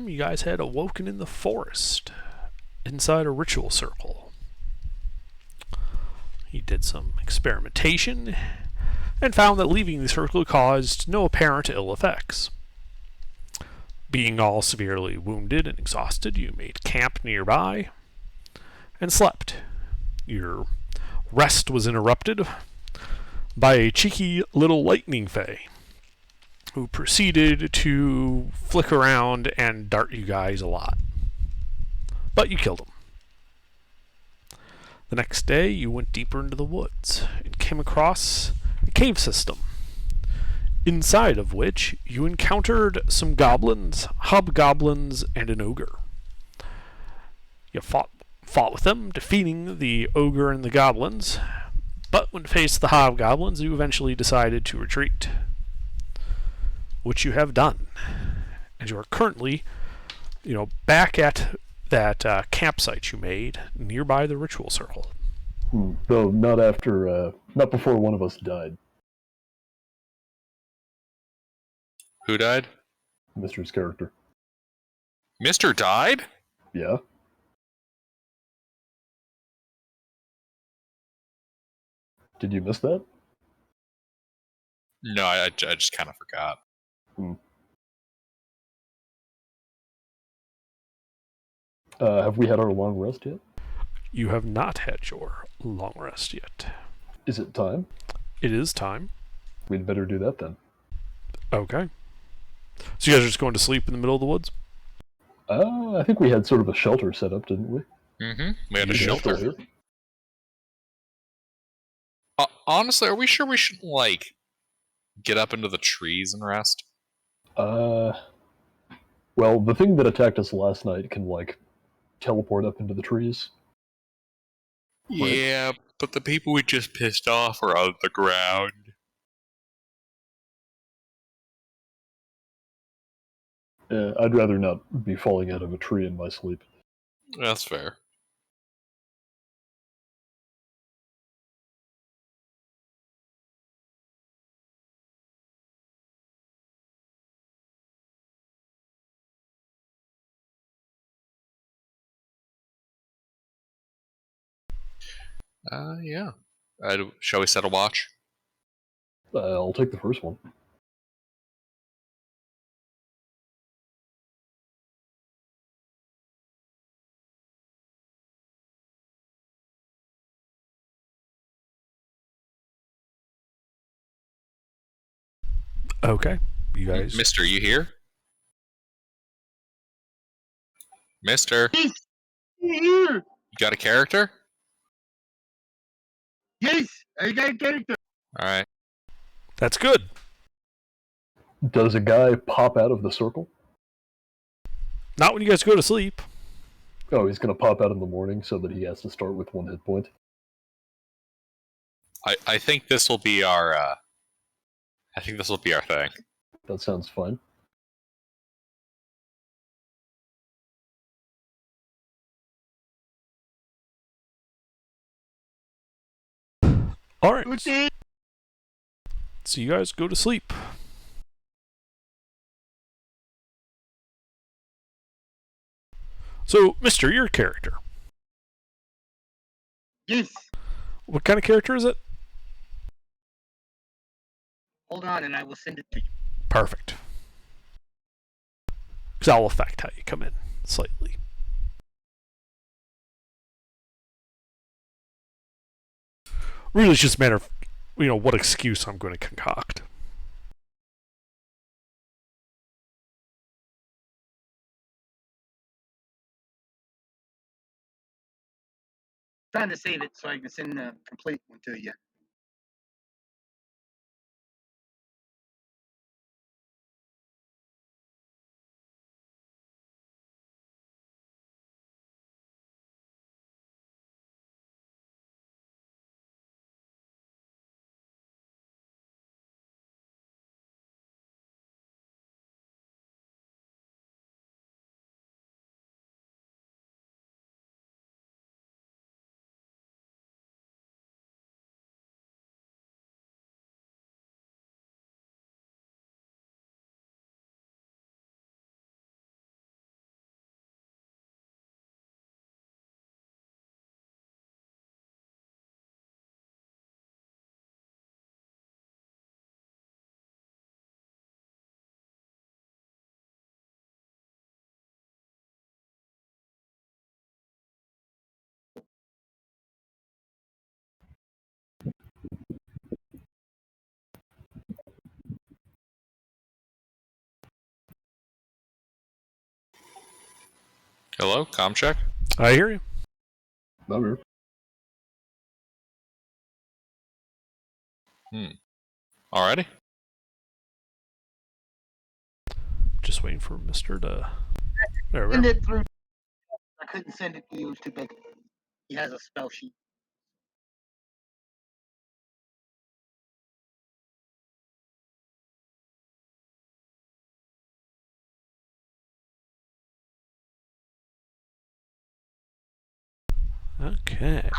time, you guys had awoken in the forest, inside a ritual circle. He did some experimentation and found that leaving the circle caused no apparent ill effects. Being all severely wounded and exhausted, you made camp nearby and slept. Your rest was interrupted by a cheeky little lightning fae who proceeded to flick around and dart you guys a lot. But you killed him. The next day, you went deeper into the woods and came across a cave system, inside of which you encountered some goblins, hobgoblins, and an ogre. You fought with them, defeating the ogre and the goblins, but when faced the hobgoblins, you eventually decided to retreat, which you have done. And you are currently, back at that campsite you made nearby the ritual circle. Though not before one of us died. Who died? Mr's character. Mr. died? Yeah. Did you miss that? No, I just kind of forgot. Have we had our long rest yet? You have not had your long rest yet. Is it time? It is time. We'd better do that then. Okay. So you guys are just going to sleep in the middle of the woods? I think we had sort of a shelter set up, didn't we? Mm-hmm. We had a You guys still shelter. here? Honestly, are we sure we shouldn't, get up into the trees and rest? Well, the thing that attacked us last night can, teleport up into the trees. Yeah, but the people we just pissed off are on the ground. I'd rather not be falling out of a tree in my sleep. That's fair. Yeah. Shall we set a watch? I'll take the first one. Okay. You guys... Mister, you here? Mister? Yes, here. You got a character? Yes, I got a character. Alright. That's good. Does a guy pop out of the circle? Not when you guys go to sleep. Oh, he's going to pop out in the morning so that he has to start with 1 hit point. I think this will be our, I think this will be our thing. That sounds fine. Alright. Okay. So you guys go to sleep. So, Mister, your character. Yes. What kind of character is it? Hold on, and I will send it to you. Perfect. Because that'll affect how you come in slightly. Really, it's just a matter of, what excuse I'm going to concoct. Trying to save it so I can send the complete one to you. Hello, comm check. I hear you. I'm here. Alrighty. Just waiting for Mister to. There we Send are. it through. I couldn't send it to you. It was too big. He has a spell sheet. Okay.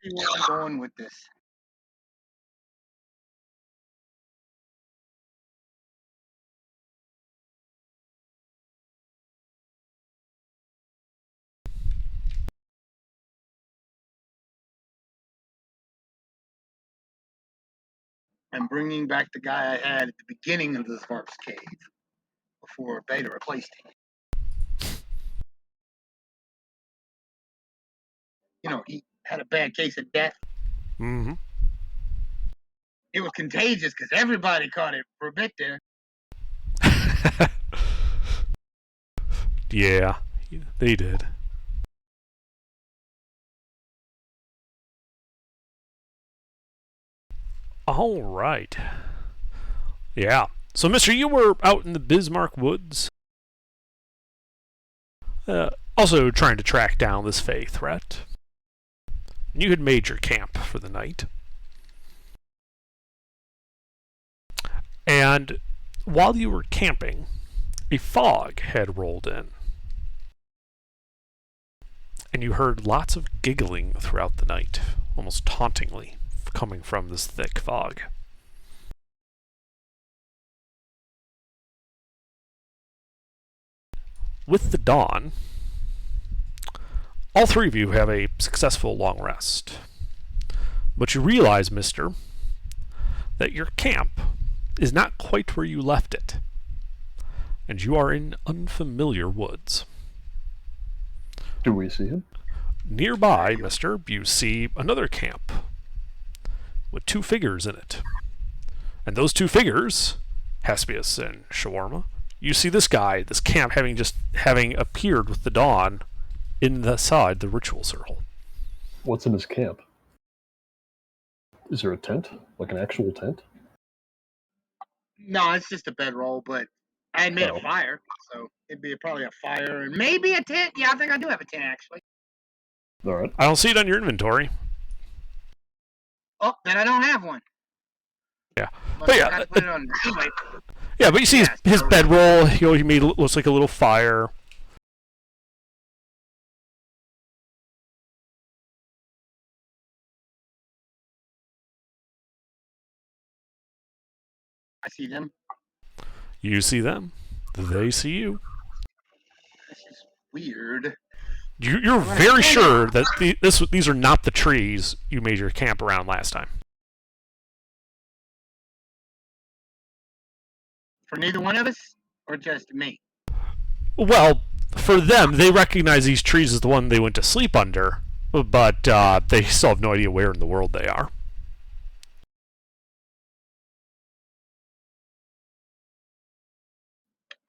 See where I'm going with this. I'm bringing back the guy I had at the beginning of the Svark's cave before Beta replaced him. You know, he had a bad case of death. Mm-hmm. It was contagious because everybody caught it for a bit there. Yeah, they did. All right. Yeah. So, Mister, you were out in the Bismarck Woods, also trying to track down this Fey threat. You had made your camp for the night. And while you were camping, a fog had rolled in. And you heard lots of giggling throughout the night, almost tauntingly, coming from this thick fog. With the dawn, all three of you have a successful long rest. But you realize, Mister, that your camp is not quite where you left it, and you are in unfamiliar woods. Do we see him? Nearby, Mister, you see another camp with two figures in it. And those two figures, Hespius and Shawarma, you see this guy, this camp, having appeared with the dawn inside the ritual circle. What's in his camp? Is there a tent? Like an actual tent? No, it's just a bedroll, but I had made Oh. a fire, so it'd be probably a fire and maybe a tent. Yeah, I think I do have a tent actually. All right. I don't see it on your inventory. Oh, then I don't have one. Yeah. But But yeah, I gotta put it on anyway. Yeah, but you see his bedroll. He made looks like a little fire. I see them. You see them. They see you. This is weird. You're very sure that these are not the trees you made your camp around last time. For neither one of us, or just me? Well, for them, they recognize these trees as the one they went to sleep under, but they still have no idea where in the world they are.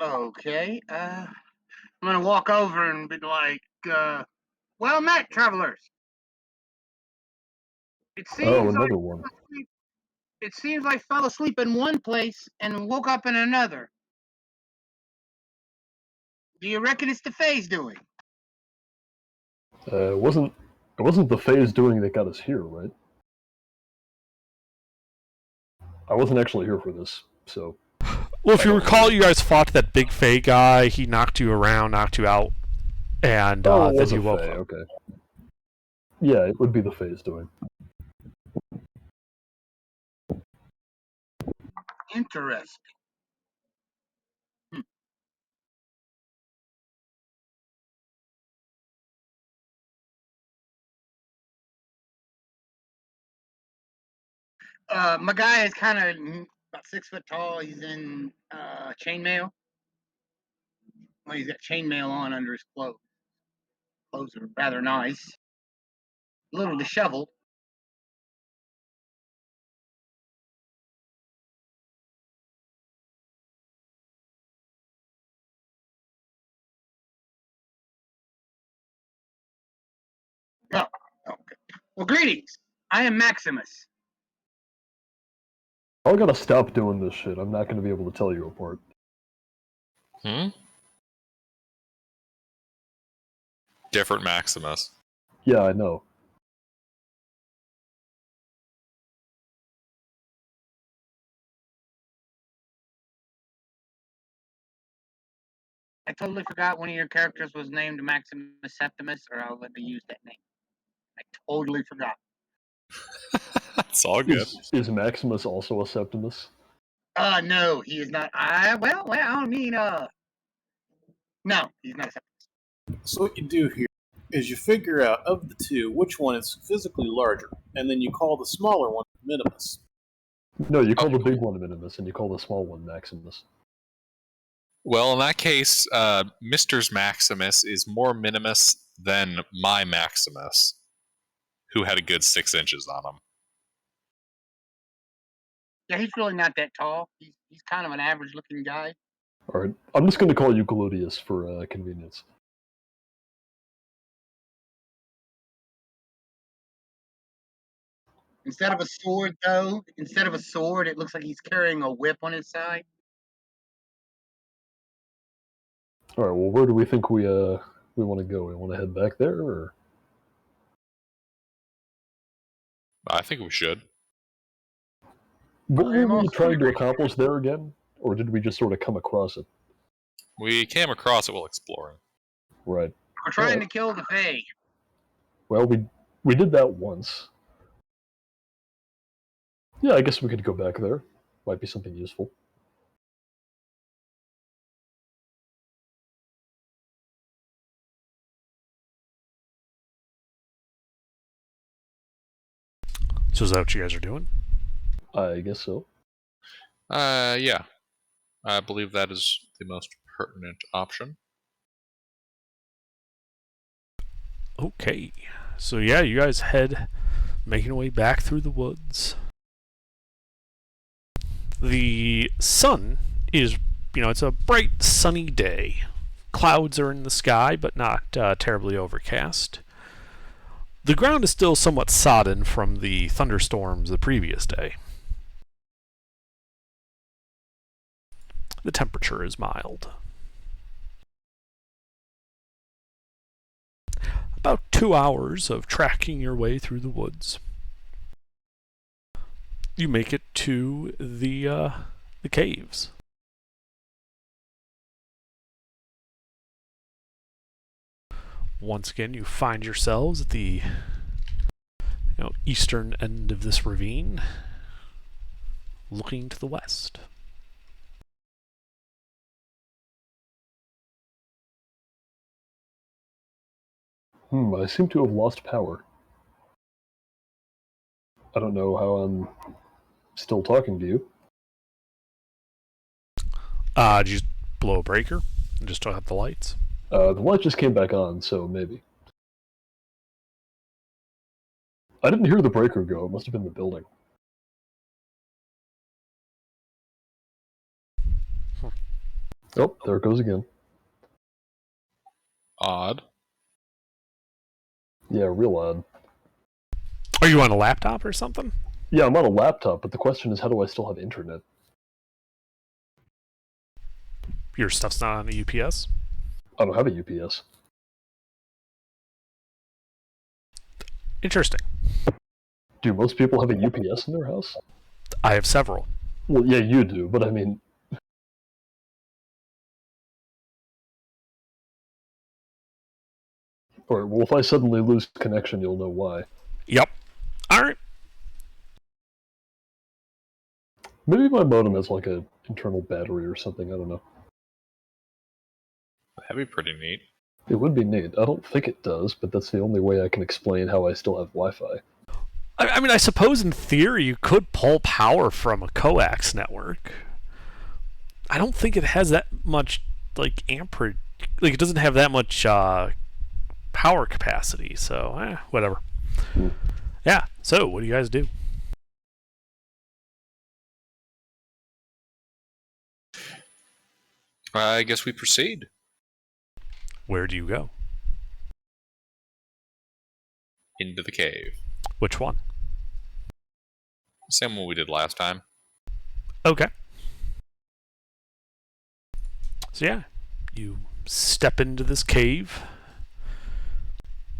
Okay. I'm gonna walk over and be like, "Well met, travelers. It Oh, seems like another one. I fell asleep in one place and woke up in another. Do you reckon it's the Fae's doing?" It wasn't the phase doing that got us here, right? I wasn't actually here for this, so Well, if you recall, you guys fought that big Fey guy. He knocked you around, knocked you out, and it then was you a woke Fae, up. okay. Yeah, it would be the phase doing. Interesting. My guy is kind of about 6 foot tall. He's in chainmail. Well, he's got chainmail on under his clothes. Clothes are rather nice. A little disheveled. Oh, okay. Well, greetings. I am Maximus. I gotta stop doing this shit. I'm not gonna be able to tell you apart. Hmm? Different Maximus. Yeah, I know. I totally forgot one of your characters was named Maximus Septimus, or I'll let me use that name. I totally forgot. It's all good. Is Maximus also a Septimus? No, he is not. Well, I mean, no, he's not a Septimus. So what you do here is you figure out of the two which one is physically larger, and then you call the smaller one Minimus. No, you call the big one Minimus, and you call the small one Maximus. Well, in that case, Mr. Maximus is more minimus than my Maximus, who had a good 6 inches on him. Yeah, he's really not that tall. He's kind of an average-looking guy. Alright, I'm just gonna call you Glodius for convenience. Instead of a sword, though, it looks like he's carrying a whip on his side. Alright, well, where do we think we want to go? We want to head back there, or? I think we should. What I am were we also trying to agree. accomplish there again? Or did we just sort of come across it? We came across it while exploring. Right. We're trying to kill the Fae. Well, we did that once. Yeah, I guess we could go back there. Might be something useful. So is that what you guys are doing? I guess so. Yeah. I believe that is the most pertinent option. Okay. So yeah, you guys making your way back through the woods. The sun is, it's a bright sunny day. Clouds are in the sky, but not terribly overcast. The ground is still somewhat sodden from the thunderstorms the previous day. The temperature is mild. About 2 hours of tracking your way through the woods. You make it to the caves. Once again, you find yourselves at the eastern end of this ravine, looking to the west. I seem to have lost power. I don't know how I'm still talking to you. Did you just blow a breaker and just turn out the lights? The light just came back on, so maybe. I didn't hear the breaker go. It must have been the building. Oh, there it goes again. Odd. Yeah, real odd. Are you on a laptop or something? Yeah, I'm on a laptop, but the question is, how do I still have internet? Your stuff's not on a UPS? I don't have a UPS. Interesting. Do most people have a UPS in their house? I have several. Well, yeah, you do, but I mean... Alright, well, if I suddenly lose connection, you'll know why. Yep. Alright. Maybe my modem has, like, an internal battery or something, I don't know. That'd be pretty neat. It would be neat. I don't think it does, but that's the only way I can explain how I still have Wi-Fi. I mean, I suppose in theory you could pull power from a coax network. I don't think it has that much, amperage. It doesn't have that much power capacity, so, whatever. Yeah, so what do you guys do? I guess we proceed. Where do you go? into the cave. Which one? Same one we did last time. Okay. So yeah, you step into this cave.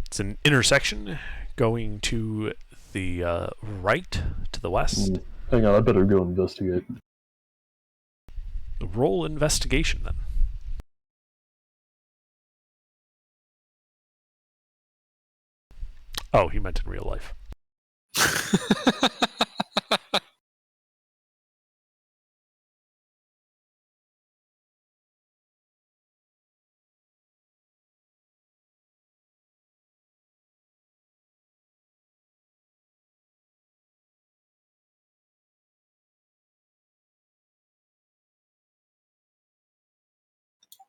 It's an intersection going to the right, to the west. Hang on, I better go investigate. Roll investigation then. Oh, he meant in real life.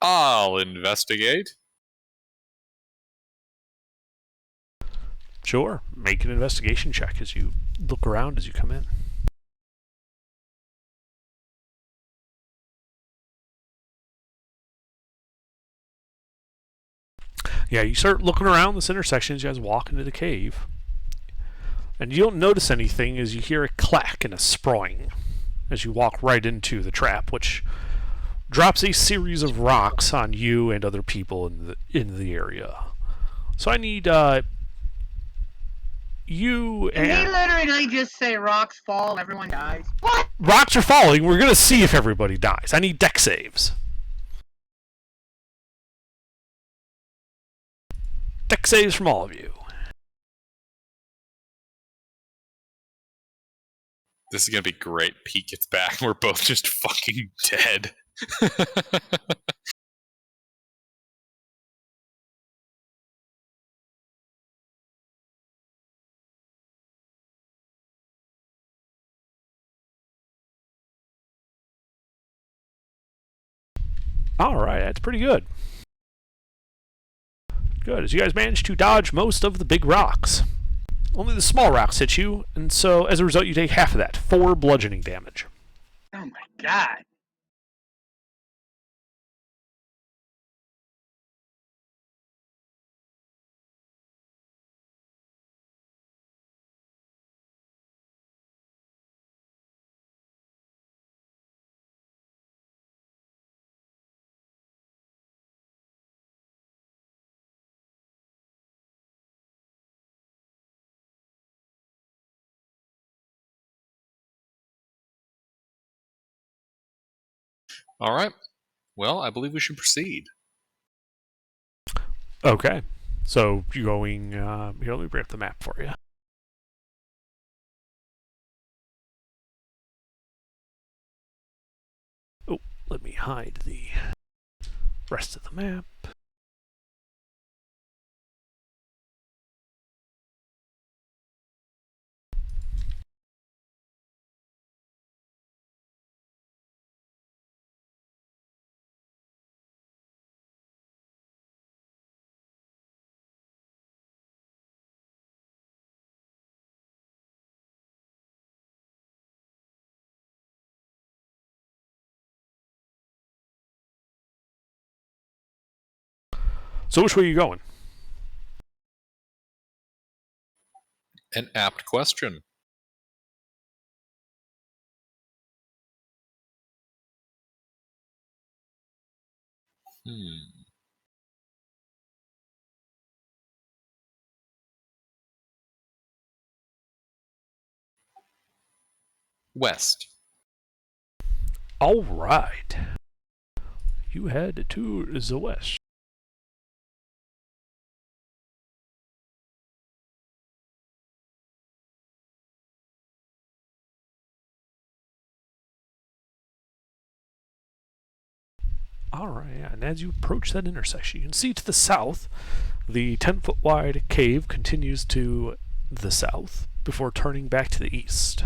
I'll investigate. Sure. Make an investigation check as you look around as you come in. Yeah, you start looking around this intersection as you guys walk into the cave. And you don't notice anything as you hear a clack and a sproing as you walk right into the trap, which drops a series of rocks on you and other people in the area. So I need you Did he and... literally just say rocks fall and everyone dies? What? Rocks are falling. We're going to see if everybody dies. I need deck saves. Deck saves from all of you. This is gonna be great. Pete gets back and we're both just fucking dead. Alright, that's pretty good. Good, as you guys managed to dodge most of the big rocks. Only the small rocks hit you, and so as a result you take half of that, 4 bludgeoning damage. Oh my god. Alright. Well, I believe we should proceed. Okay, so you're going... here, let me bring up the map for you. Oh, let me hide the rest of the map. So which way are you going? An apt question. West. Alright. You head to the west. Alright, yeah. And as you approach that intersection, you can see to the south, the 10-foot wide cave continues to the south before turning back to the east.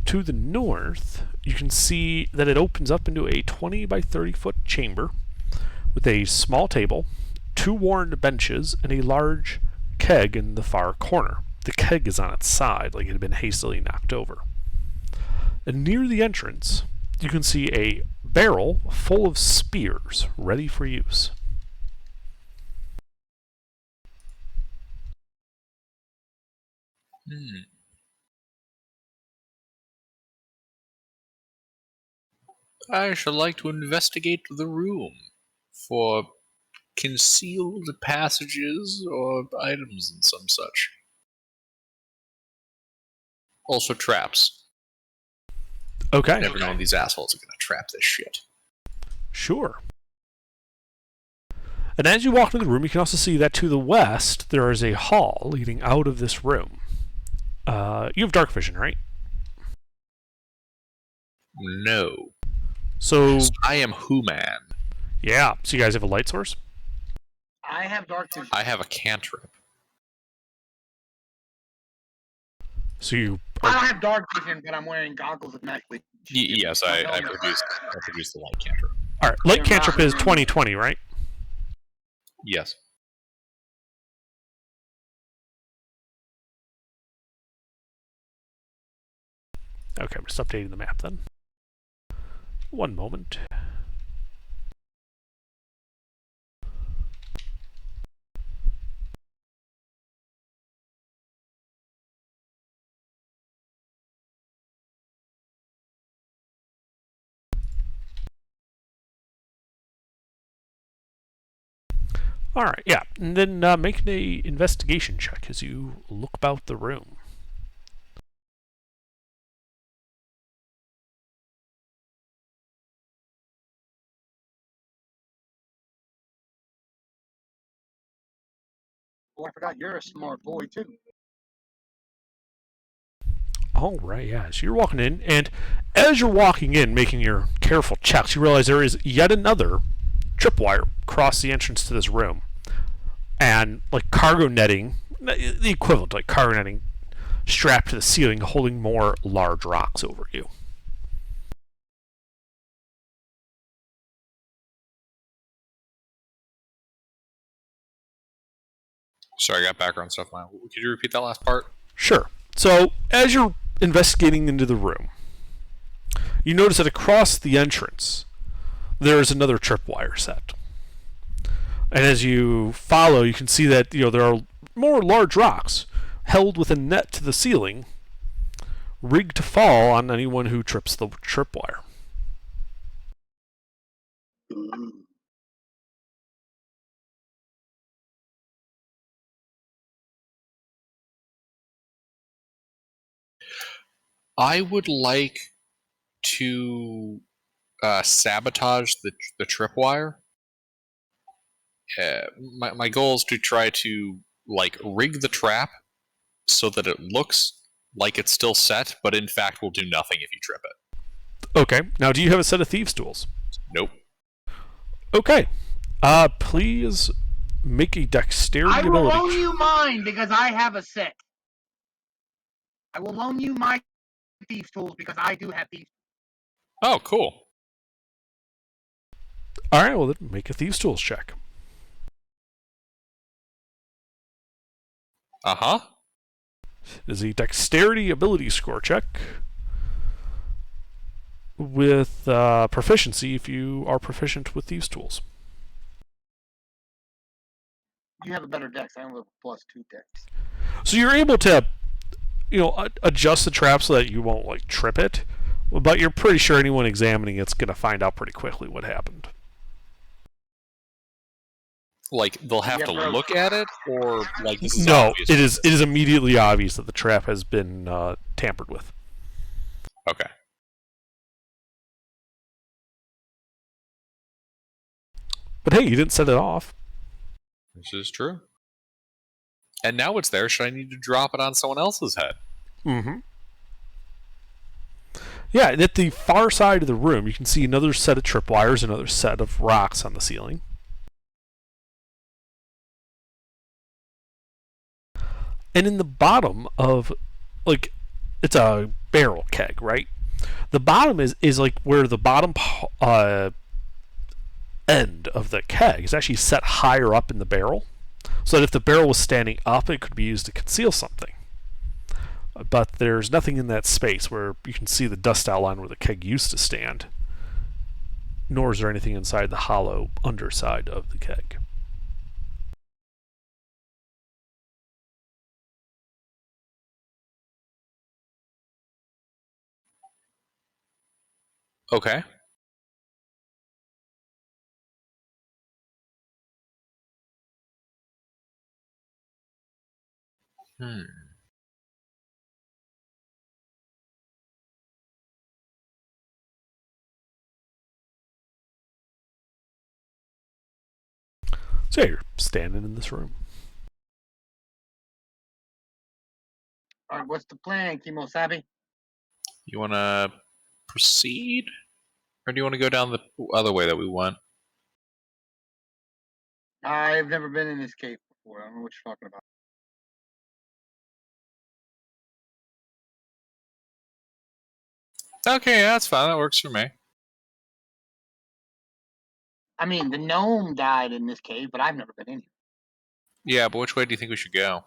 To the north, you can see that it opens up into a 20 by 30 foot chamber with a small table, 2 worn benches, and a large keg in the far corner. The keg is on its side, like it had been hastily knocked over. And near the entrance, you can see a barrel full of spears ready for use. I should like to investigate the room for concealed passages or items and some such. Also traps. Okay. Never know when these assholes are going to trap this shit. Sure. And as you walk into the room, you can also see that to the west, there is a hall leading out of this room. You have dark vision, right? No. So, I am Who-Man. yeah. So you guys have a light source? I have dark vision. I have a cantrip. So you... I don't have dark vision, but I'm wearing goggles of night vision. Yes, I produced the light cantrip. Alright, light cantrip is 20/20, right? Yes. Okay, I'm just updating the map then. One moment. Alright, yeah. And then make an investigation check as you look about the room. Oh, I forgot you're a smart boy too. Alright, yeah. So you're walking in, and as you're walking in, making your careful checks, you realize there is yet another tripwire across the entrance to this room. And, like, cargo netting, the equivalent, like cargo netting, strapped to the ceiling, holding more large rocks over you. Sorry, I got background stuff now. Could you repeat that last part? Sure. So, as you're investigating into the room, you notice that across the entrance, there is another tripwire set. And as you follow, you can see that there are more large rocks held with a net to the ceiling, rigged to fall on anyone who trips the tripwire. I would like to sabotage the tripwire. My goal is to try to rig the trap so that it looks like it's still set, but in fact will do nothing if you trip it. Okay. Now, do you have a set of thieves' tools? Nope. Okay. Please make a dexterity I will ability. loan you mine because I have a set. I will loan you my thieves' tools because I do have thieves. Oh, cool. All right. Well, then make a thieves' tools check. Uh-huh. It is a dexterity ability score check with proficiency if you are proficient with thieves' tools. You have a better dex. I have a +2 dex. So you're able to, adjust the trap so that you won't trip it, but you're pretty sure anyone examining it's going to find out pretty quickly what happened. They'll have to look at it, or this is No, obvious? it is immediately obvious that the trap has been tampered with. Okay. But hey, you didn't set it off. This is true. And now it's there. Should I need to drop it on someone else's head? Mm-hmm. Yeah, and at the far side of the room, you can see another set of tripwires, another set of rocks on the ceiling. And in the bottom of, it's a barrel keg, right? The bottom is where the bottom end of the keg is actually set higher up in the barrel, so that if the barrel was standing up, it could be used to conceal something. But there's nothing in that space where you can see the dust outline where the keg used to stand, nor is there anything inside the hollow underside of the keg. Okay. Hmm. So yeah, you're standing in this room. All right, what's the plan, Kimosabe? You want to proceed? Or do you want to go down the other way that we went? I've never been in this cave before. I don't know what you're talking about. Okay, yeah, that's fine. That works for me. I mean, the gnome died in this cave, but I've never been in here. Yeah, but which way do you think we should go?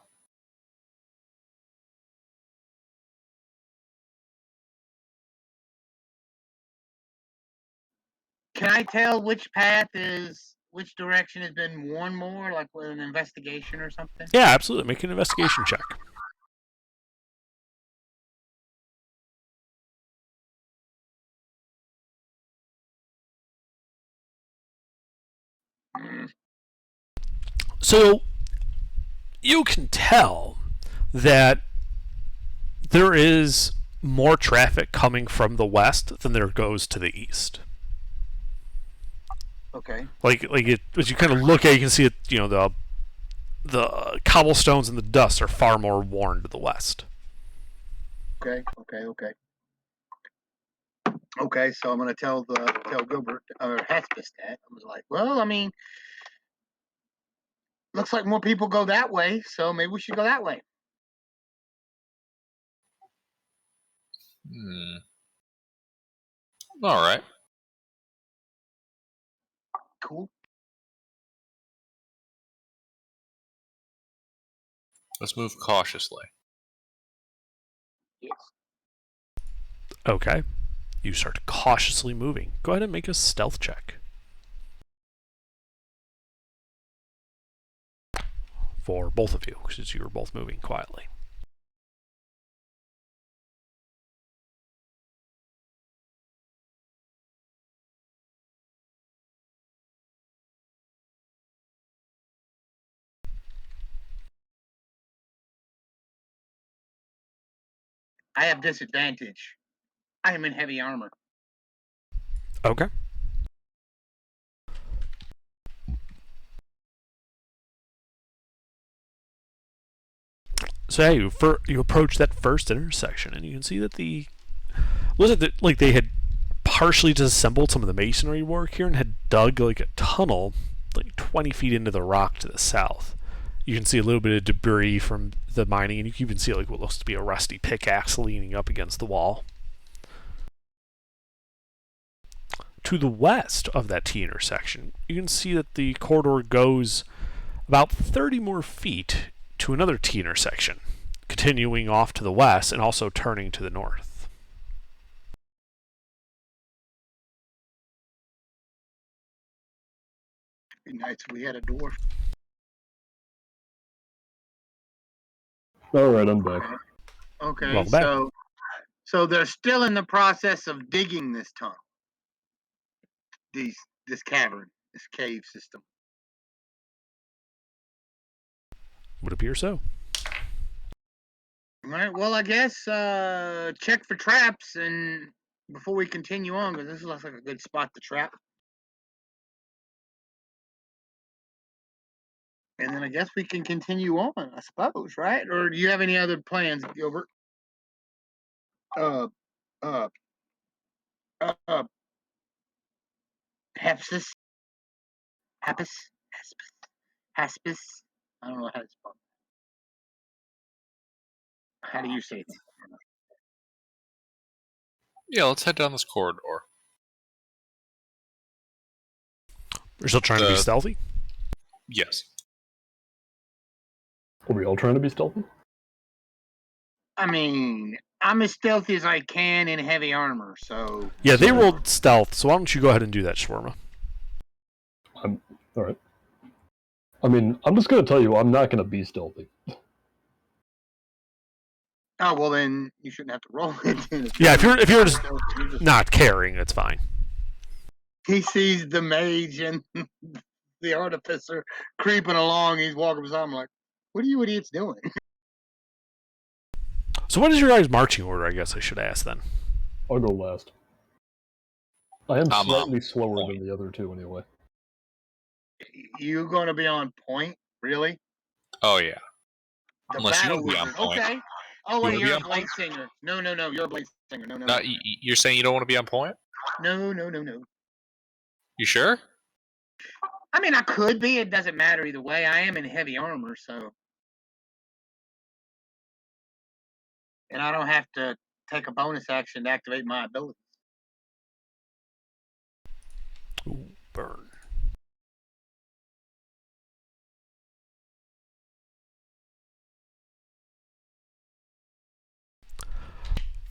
Can I tell which path is which direction has been worn more, like with an investigation or something? Yeah, absolutely. Make an investigation check. Mm, So you can tell that there is more traffic coming from the west than there goes to the east. okay. Like it, as you kind of look at, it, you can see it. You know, the cobblestones and the dust are far more worn to the west. Okay. Okay, so I'm gonna tell Gilbert or Hespis that. I was like, well, I mean, looks like more people go that way, so maybe we should go that way. Hmm. All right. Cool. Let's move cautiously. Yes. Okay. You start cautiously moving. Go ahead and make a stealth check. For both of you, because you were both moving quietly. I have disadvantage. I am in heavy armor. Okay. So yeah, you approach that first intersection, and you can see that like they had partially disassembled some of the masonry work here and had dug like a tunnel like 20 feet into the rock to the south. You can see a little bit of debris from the mining, and you can even see like what looks to be a rusty pickaxe leaning up against the wall. To the west of that T intersection, you can see that the corridor goes about 30 more feet to another T intersection, continuing off to the west and also turning to the north. Be nice if we had a dwarf. All right, I'm back. Okay, Welcome back. so they're still in the process of digging this tunnel. This cavern, this cave system. Would appear so. All right. Well, I guess check for traps and before we continue on, because this looks like a good spot to trap. And then I guess we can continue on, I suppose, right? Or do you have any other plans, Gilbert? Uh, uh, uh, Hepsis, Hepis, Haspis. I don't know how to spell. How do you say it? Yeah, let's head down this corridor. We're still trying to be stealthy. Yes. Are we all trying to be stealthy? I mean, I'm as stealthy as I can in heavy armor, so. Yeah, they rolled stealth, so why don't you go ahead and do that, Shawarma? All right. I mean, I'm just gonna tell you, I'm not gonna be stealthy. Oh well, then you shouldn't have to roll it. Then. Yeah, if you're just You're just- not caring, it's fine. he sees the mage and the artificer creeping along. He's walking beside him like, "What are you idiots doing?" So what is your guys' marching order, I guess I should ask then? I'll go last. I am I'm slightly up. slower than the other two, anyway. You going to be on point, really? Oh yeah. The Unless you battle wanna be on wizard. point. Okay. Oh You wait, wanna be you're a on blade point? singer. No, you're a blade singer. No, No, you're saying you don't want to be on point? no. You sure? I mean, I could be. It doesn't matter either way. I am in heavy armor, so, and I don't have to take a bonus action to activate my ability. Ooh, burn.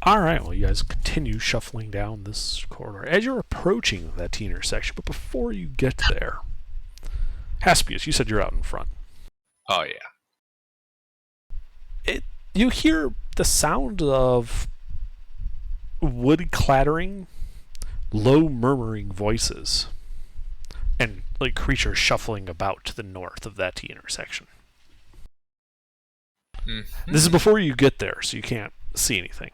Alright, well, you guys continue shuffling down this corridor. As you're approaching that T intersection, but before you get there, Haspius, you said you're out in front. Oh yeah. You hear the sound of wood clattering, low murmuring voices, and like creatures shuffling about to the north of that T intersection. Mm-hmm. This is before you get there, so you can't see anything.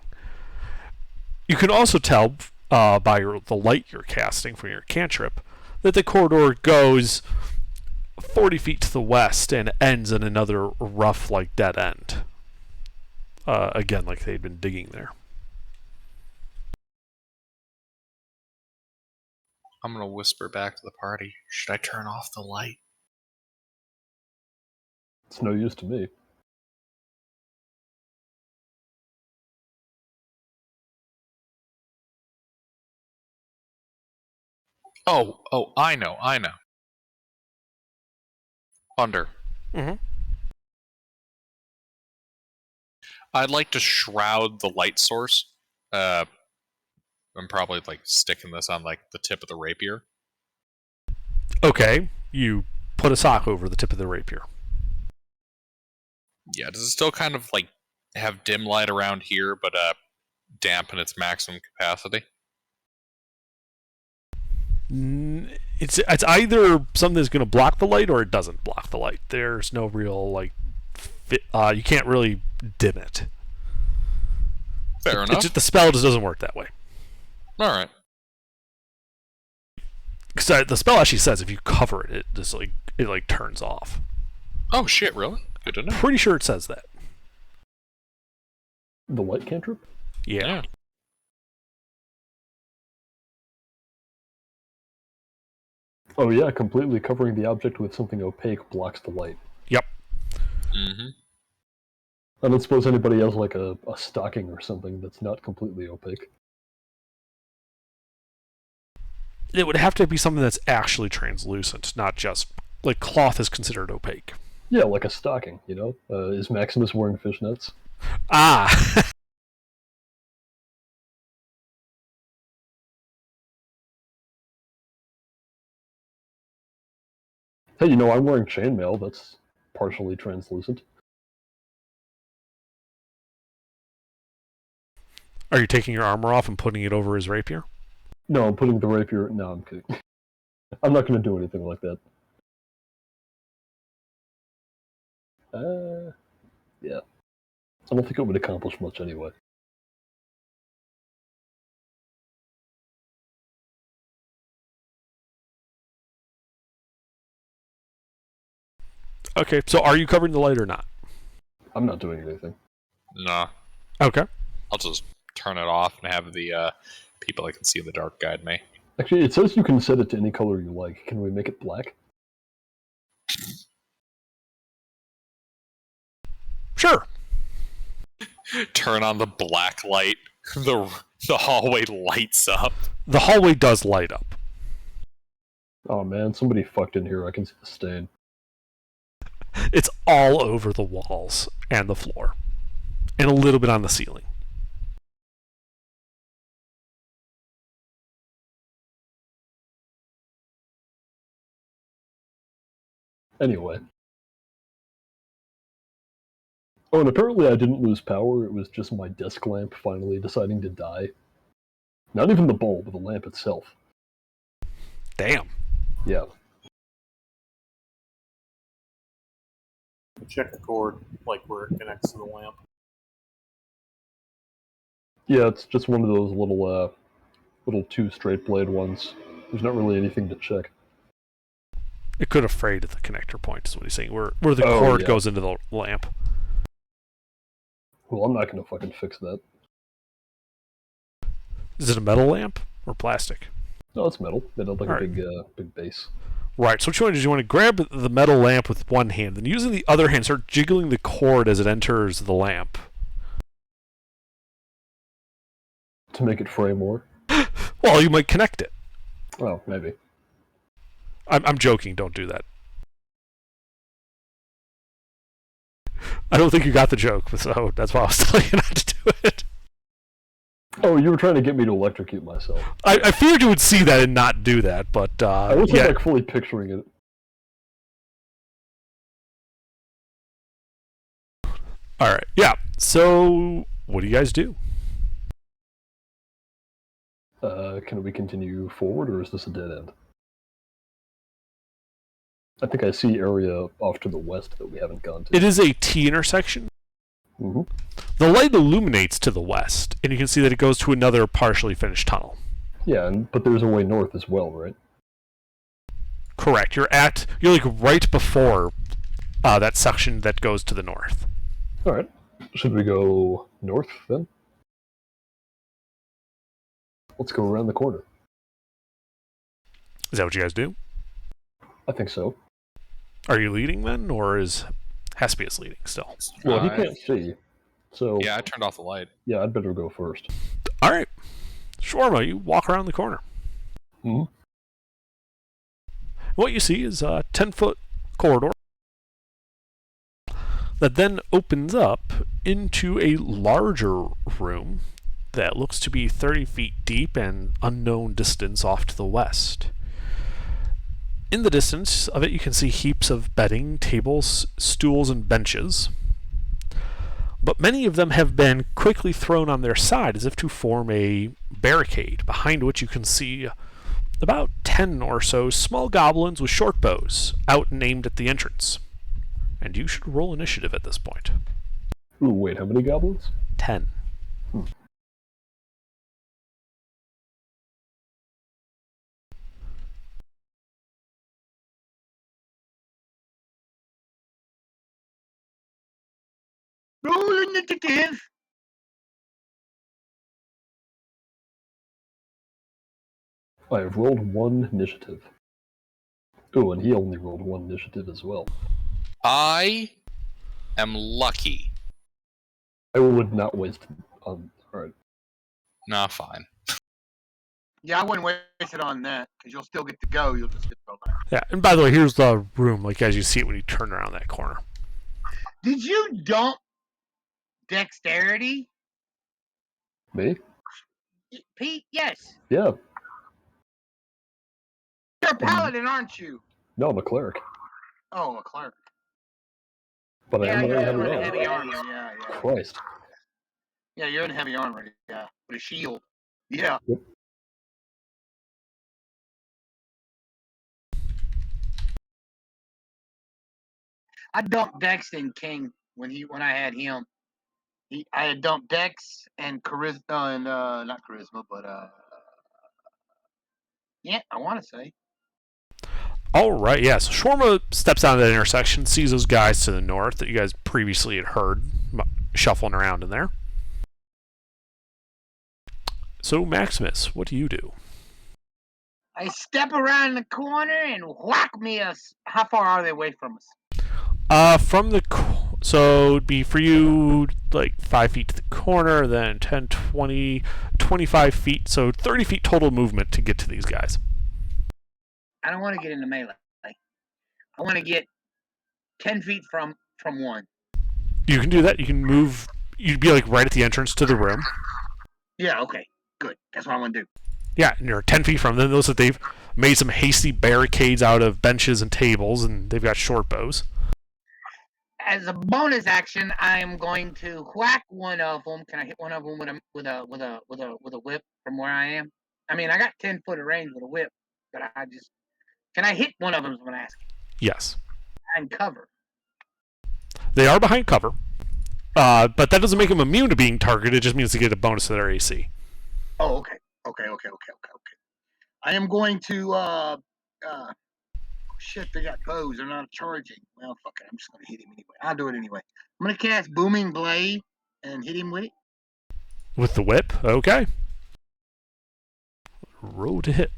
You can also tell by the light you're casting from your cantrip that the corridor goes 40 feet to the west and ends in another rough, like, dead end. Again, like they'd been digging there. I'm gonna whisper back to the party. Should I turn off the light? It's no use to me. Oh, I know. Under. Mm-hmm. I'd like to shroud the light source. I'm probably like sticking this on like the tip of the rapier. Okay, you put a sock over the tip of the rapier. Yeah, does it still kind of like have dim light around here, but dampen its maximum capacity? It's either something that's going to block the light or it doesn't block the light. There's no real like you can't really dim it. Fair enough. The spell just doesn't work that way. All right. Because the spell actually says if you cover it, it just like turns off. Oh shit! Really? Good to know. Pretty sure it says that. The light cantrip? Yeah. Oh yeah, completely covering the object with something opaque blocks the light. Yep. Mm-hmm. I don't suppose anybody has like a stocking or something that's not completely opaque. It would have to be something that's actually translucent, not just like cloth is considered opaque. Yeah, like a stocking, you know? Is Maximus wearing fishnets? Ah. Hey, you know, I'm wearing chainmail, that's partially translucent. Are you taking your armor off and putting it over his rapier? No, I'm putting the rapier... No, I'm kidding. I'm not going to do anything like that. Yeah. I don't think it would accomplish much anyway. Okay, so are you covering the light or not? I'm not doing anything. Nah. Okay. I'll just turn it off and have the people I can see in the dark guide me. Actually, it says you can set it to any color you like. Can we make it black? Sure. Turn on the black light. The hallway lights up. The hallway does light up. Oh man, somebody fucked in here. I can see the stain. It's all over the walls and the floor, and a little bit on the ceiling. Anyway. Oh, and apparently I didn't lose power. It was just my desk lamp finally deciding to die. Not even the bulb, but the lamp itself. Damn. Yeah. Check the cord, like where it connects to the lamp. Yeah, it's just one of those little two straight blade ones. There's not really anything to check. It could have frayed at the connector point, is what he's saying, where the Oh, cord yeah. goes into the lamp. Well, I'm not gonna fucking fix that. Is it a metal lamp or plastic? No, it's metal. It had like Alright. a big base. Right, so what you want to do is you want to grab the metal lamp with one hand, then using the other hand, start jiggling the cord as it enters the lamp. To make it fray more. Well, you might connect it. Oh, maybe. I'm joking, don't do that. I don't think you got the joke, so that's why I was telling you not to do it. Oh, you were trying to get me to electrocute myself. I feared you would see that and not do that, but I wasn't yeah. like fully picturing it. Alright, yeah. So, what do you guys do? Can we continue forward, or is this a dead end? I think I see area off to the west that we haven't gone to. It is a T intersection. Mm-hmm. The light illuminates to the west, and you can see that it goes to another partially finished tunnel. Yeah, but there's a way north as well, right? Correct. You're like right before that section that goes to the north. Alright. Should we go north, then? Let's go around the corner. Is that what you guys do? I think so. Are you leading then, or is Hespius leading still? Well, he can't see. So, Yeah, I turned off the light. yeah, I'd better go first. Alright. Shawarma, you walk around the corner. Hmm. What you see is a 10-foot corridor that then opens up into a larger room that looks to be 30 feet deep and unknown distance off to the west. In the distance of it, you can see heaps of bedding, tables, stools, and benches. But many of them have been quickly thrown on their side as if to form a barricade, behind which you can see about 10 or so small goblins with short bows out and aimed at the entrance. And you should roll initiative at this point. Ooh, wait, how many goblins? 10. Roll initiative. I have rolled one initiative. Ooh, and he only rolled one initiative as well. I am lucky. I would not waste on... Alright. Nah, fine. Yeah, I wouldn't waste it on that because you'll still get to go. You'll just get to go back. Yeah, and by the way, here's the room, like as you see it when you turn around that corner. Did you dump dexterity, Me? Pete? Yes. Yeah. You're a paladin, aren't you? No, I'm a cleric. Oh, a cleric. But I Yeah, am you're wearing in heavy heavy armor. armor. Yeah, yeah. Christ. Yeah, you're in heavy armor. Yeah, with a shield. Yeah. Yep. I dumped Dex and King when I had him. I had dumped Dex and charisma and not charisma, but yeah, I want to say. Alright, yeah, so Shawarma steps out of that intersection, sees those guys to the north that you guys previously had heard shuffling around in there. So, Maximus, what do you do? I step around the corner and whack me us. How far are they away from us? So it'd be for you like 5 feet to the corner, then 10, 20, 25 feet, so 30 feet total movement to get to these guys. I don't want to get into melee. I want to get 10 feet from one. You can do that. You can move. You'd be like right at the entrance to the room. Yeah, okay, good. That's what I want to do. Yeah, and you're 10 feet from them. Notice that they've made some hasty barricades out of benches and tables, and they've got short bows. as a bonus action, I am going to whack one of them. Can I hit one of them with a whip from where I am? I mean, I got 10 foot of range with a whip, but can I hit one of them? Is what I'm asking. Yes. And cover. They are behind cover. But that doesn't make them immune to being targeted. It just means they get a bonus to their AC. Oh, okay. I am going to shit, they got bows. They're not charging. Well, fuck it. I'm just going to hit him anyway. I'll do it anyway. I'm going to cast Booming Blade and hit him with it. With the whip? Okay. Roll to hit.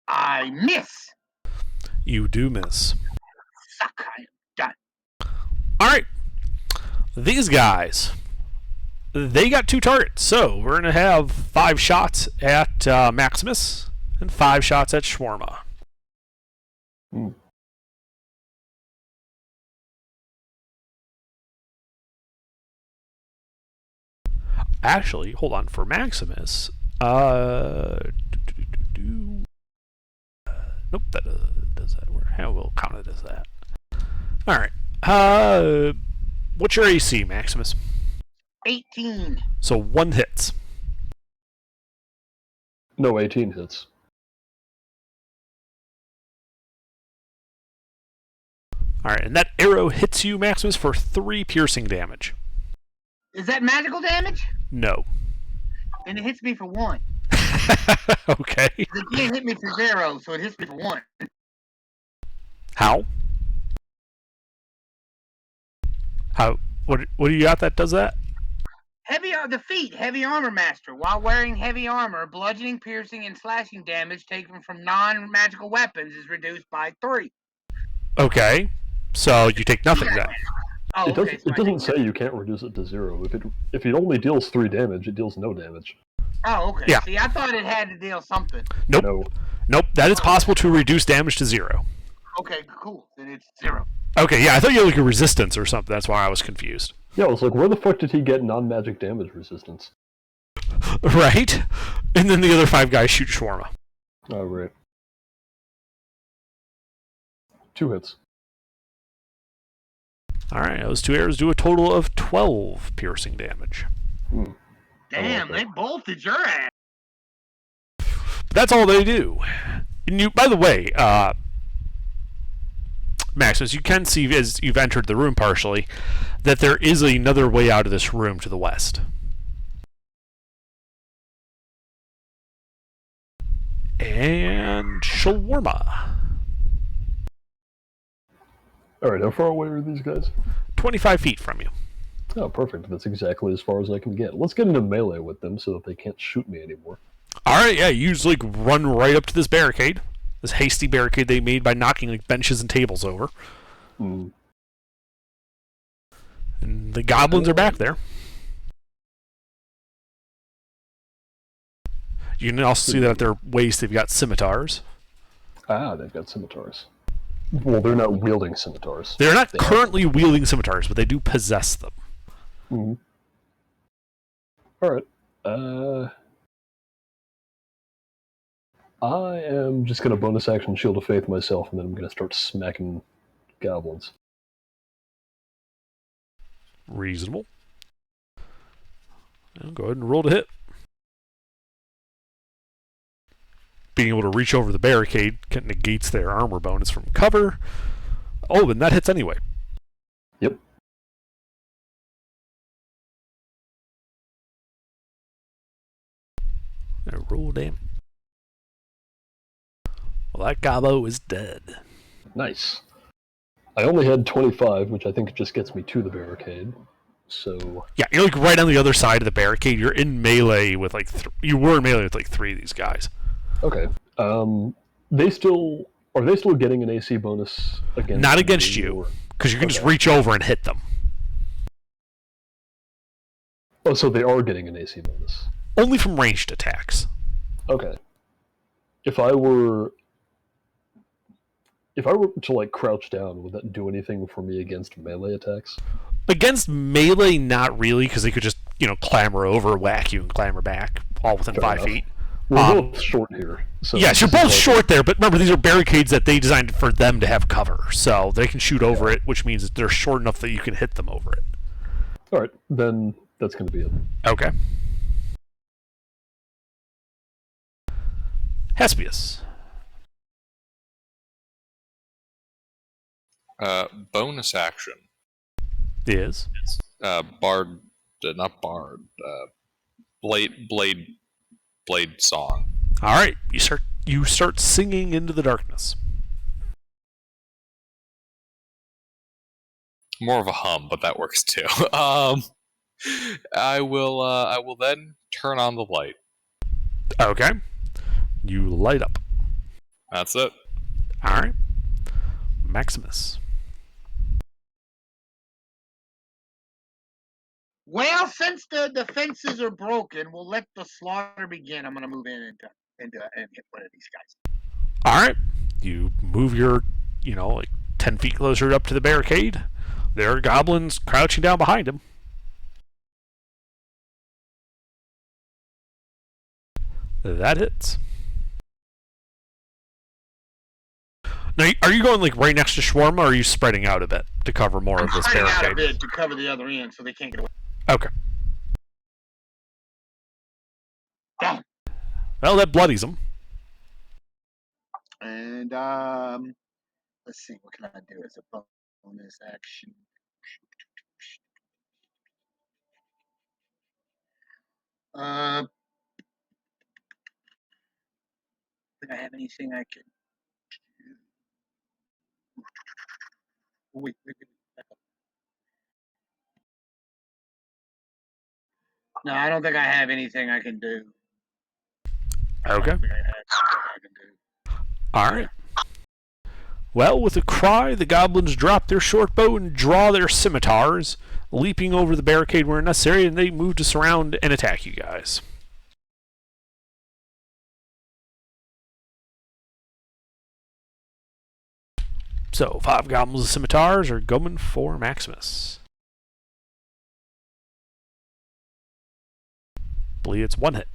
I miss. You do miss. Suck. I am done. Alright. These guys, they got 2 targets. So we're going to have 5 shots at Maximus and 5 shots at Shawarma. Hmm. Actually, hold on. For Maximus, nope, that does that work? How will count it as that? All right. What's your AC, Maximus? 18. So 1 hits. No, 18 hits. All right, and that arrow hits you, Maximus, for 3 piercing damage. Is that magical damage? No. And it hits me for 1. Okay. It can't hit me for 0, so it hits me for 1. How? What do you got that does that? Heavy armor master. While wearing heavy armor, bludgeoning, piercing, and slashing damage taken from non-magical weapons is reduced by 3. Okay. So you take nothing then. Oh, It okay. doesn't say you can't reduce it to 0. If it only deals 3 damage, it deals no damage. Oh, okay. Yeah. See, I thought it had to deal something. Nope. No. Nope. That is possible to reduce damage to 0. Okay, cool. Then it's 0. Okay, yeah, I thought you had like a resistance or something. That's why I was confused. Yeah, I was like, where the fuck did he get non-magic damage resistance? Right? And then the other 5 guys shoot Shawarma. Oh, right. 2 hits. Alright, those 2 arrows do a total of 12 piercing damage. Damn, they bolted your ass. But that's all they do. And you, by the way, Maximus, you can see as you've entered the room partially that there is another way out of this room to the west. And Shawarma. Alright, how far away are these guys? 25 feet from you. Oh, perfect. That's exactly as far as I can get. Let's get into melee with them so that they can't shoot me anymore. Alright, yeah, you just like run right up to this barricade. This hasty barricade they made by knocking like benches and tables over. Hmm. And the goblins are back there. You can also see that at their waist they've got scimitars. Ah, they've got scimitars. Well, they're not wielding scimitars. They're not They currently wielding scimitars, but they do possess them. Mm-hmm. Alright. I am just going to bonus action Shield of Faith myself, and then I'm going to start smacking goblins. Reasonable. Well, go ahead and roll to hit. Being able to reach over the barricade negates their armor bonus from cover. Oh, and that hits anyway. Yep. Now roll damage. Well, that gobbo is dead. Nice. I only had 25, which I think just gets me to the barricade. So Yeah, you're like right on the other side of the barricade. You're in melee with like you were in melee with like 3 of these guys. okay. Are they still getting an AC bonus against? Not against me, you, or- because you can just Okay. reach over and hit them. Oh, so they are getting an AC bonus. Only from ranged attacks. Okay. If I were to like crouch down, would that do anything for me against melee attacks? Against melee, not really, because they could just, clamber over, whack you, and clamber back, all within Fair 5 enough. feet. We're both short here. So Yes, you're this is both like- short there, but remember, these are barricades that they designed for them to have cover, so they can shoot over it, which means that they're short enough that you can hit them over it. All right, then that's going to be it. Okay. Hespius. Bonus action. Is. Bard, not bard. Blade song. All right, you start singing into the darkness. More of a hum, but that works too. I will then turn on the light. Okay. You light up. That's it. All right. Maximus. Well, since the defenses are broken, we'll let the slaughter begin. I'm gonna move in and hit one of these guys. All right. You move your, 10 feet closer up to the barricade. There are goblins crouching down behind him. That hits. Now, are you going right next to Shawarma, or are you spreading out a bit to cover more I'm of this spreading out a barricade? bit to cover the other end so they can't get away. Okay. Down. Well, that bloodies him. And let's see, what can I do as a bonus action? Did I have anything I could do? Wait. Back up. No, I don't think I have anything I can do. I don't Okay. think I have anything I can do. All right. Well, with a cry, the goblins drop their short bow and draw their scimitars, leaping over the barricade where necessary, and they move to surround and attack you guys. So, 5 goblins with scimitars are going for Maximus. Believe it's 1 hit.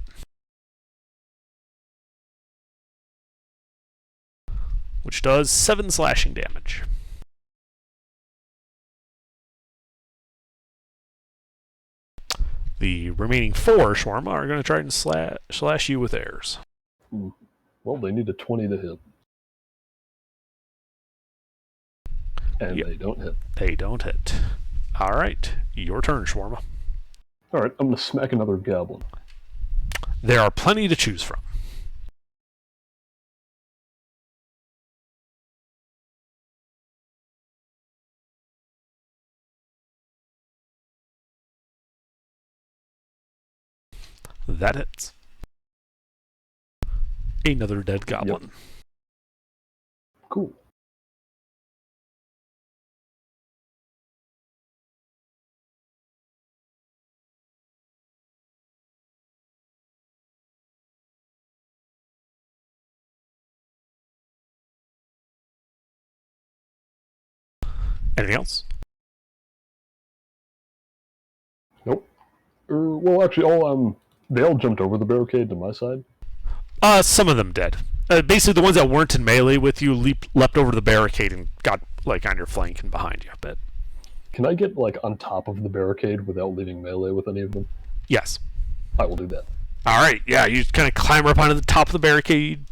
Which does 7 slashing damage. The remaining 4 Shawarma are going to try and slash you with theirs. Well, they need a 20 to hit. And Yep. they don't hit. They don't hit. Alright, your turn, Shawarma. Alright, I'm going to smack another goblin. There are plenty to choose from. That hits. Another dead goblin. Cool. Anything else? Nope. Well, actually, they all jumped over the barricade to my side. Some of them dead. Basically, the ones that weren't in melee with you leapt over the barricade and got on your flank and behind you a bit. Can I get on top of the barricade without leaving melee with any of them? Yes. I will do that. All right. Yeah, you kind of climber up onto the top of the barricade,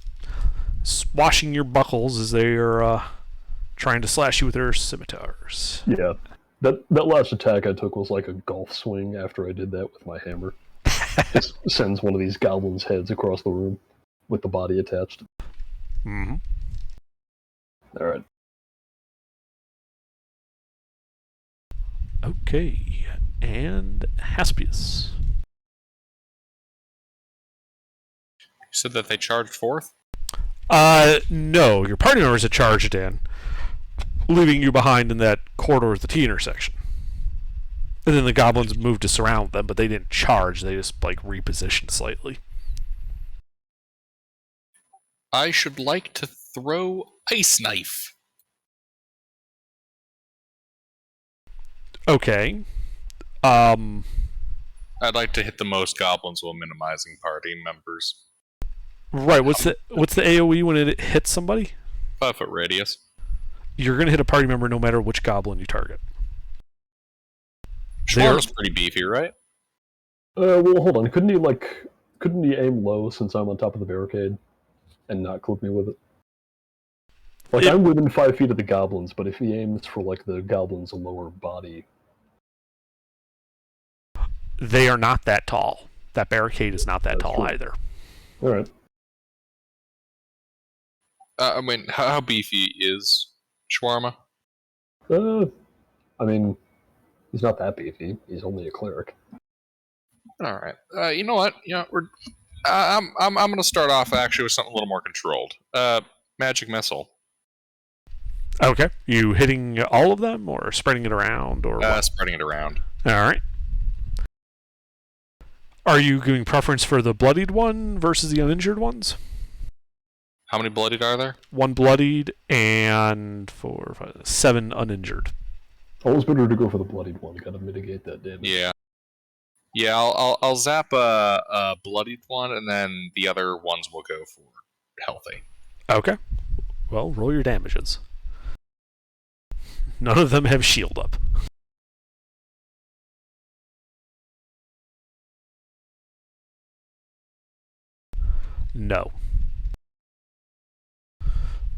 swashing your buckles as they are trying to slash you with their scimitars. Yeah. That last attack I took was like a golf swing after I did that with my hammer. Just sends one of these goblins' heads across the room with the body attached. Mm-hmm. Alright. Okay. And Haspius. You said that they charged forth? No. Your party members had charged in, leaving you behind in that corridor at the T intersection. And then the goblins moved to surround them, but they didn't charge. They just, repositioned slightly. I should like to throw Ice Knife. Okay. I'd like to hit the most goblins while minimizing party members. Right. What's the AOE when it hits somebody? 5-foot radius. You're gonna hit a party member no matter which goblin you target. Shawarma's pretty beefy, right? Well, hold on. Couldn't he aim low since I'm on top of the barricade and not clip me with it? Like, I'm within 5 feet of the goblins, but if he aims for, like, the goblin's lower body... They are not that tall. That barricade is not that That's tall true. either. Alright. I mean, how beefy is Shawarma? I mean, he's not that beefy. He's only a cleric. All right. You know what? We're. I'm gonna start off actually with something a little more controlled. Magic missile. Okay. You hitting all of them or spreading it around or what? Spreading it around. All right. Are you giving preference for the bloodied one versus the uninjured ones? How many bloodied are there? 1 bloodied and 4, 5, 7 uninjured. Always better to go for the bloodied one. Gotta mitigate that damage. Yeah. Yeah, I'll zap a bloodied one, and then the other ones will go for healthy. Okay. Well, roll your damages. None of them have shield up. No.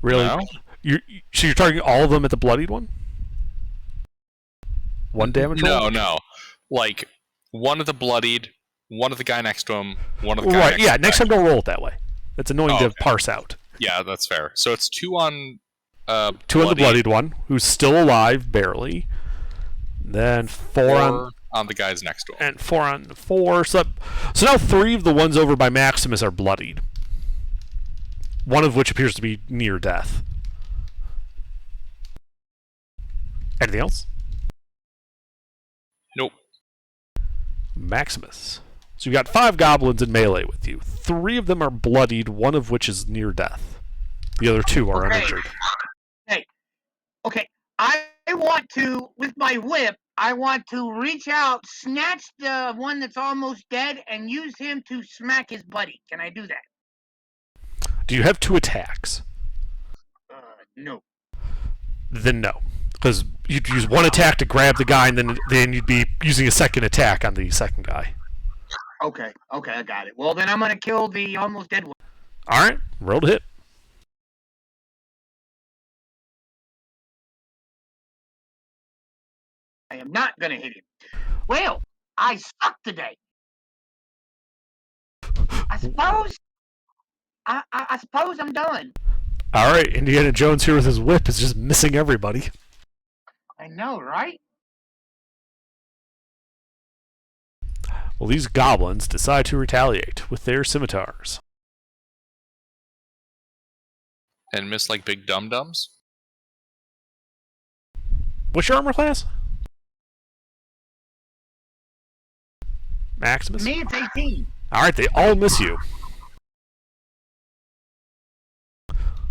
Really? No? So you're targeting all of them at the bloodied one? 1 damage roll? No. Like, one of the bloodied, one of the guy next to him, one of the guy Right, next yeah, to him. next time don't roll it that way. It's annoying to okay. parse out. Yeah, that's fair. So it's 2 on 2 on the bloodied one, who's still alive, barely. Then 4 on the guys next to him. and 4 on 4. So now 3 of the ones over by Maximus are bloodied. One of which appears to be near death. Anything else? Nope. Maximus. So you've got 5 goblins in melee with you. 3 of them are bloodied, one of which is near death. The other 2 are uninjured. Okay, I want to, with my whip, I want to reach out, snatch the one that's almost dead, and use him to smack his buddy. Can I do that? Do you have 2 attacks? No. Then no. Because you'd use 1 attack to grab the guy, and then you'd be using a second attack on the second guy. Okay, I got it. Well, then I'm going to kill the almost dead one. Alright, roll to hit. I am not going to hit him. Well, I suck today. I suppose I'm done. Alright, Indiana Jones here with his whip is just missing everybody. I know, right? Well, these goblins decide to retaliate with their scimitars. And miss like big dum-dums? What's your armor class? Maximus? Me, it's 18. Alright, they all miss you.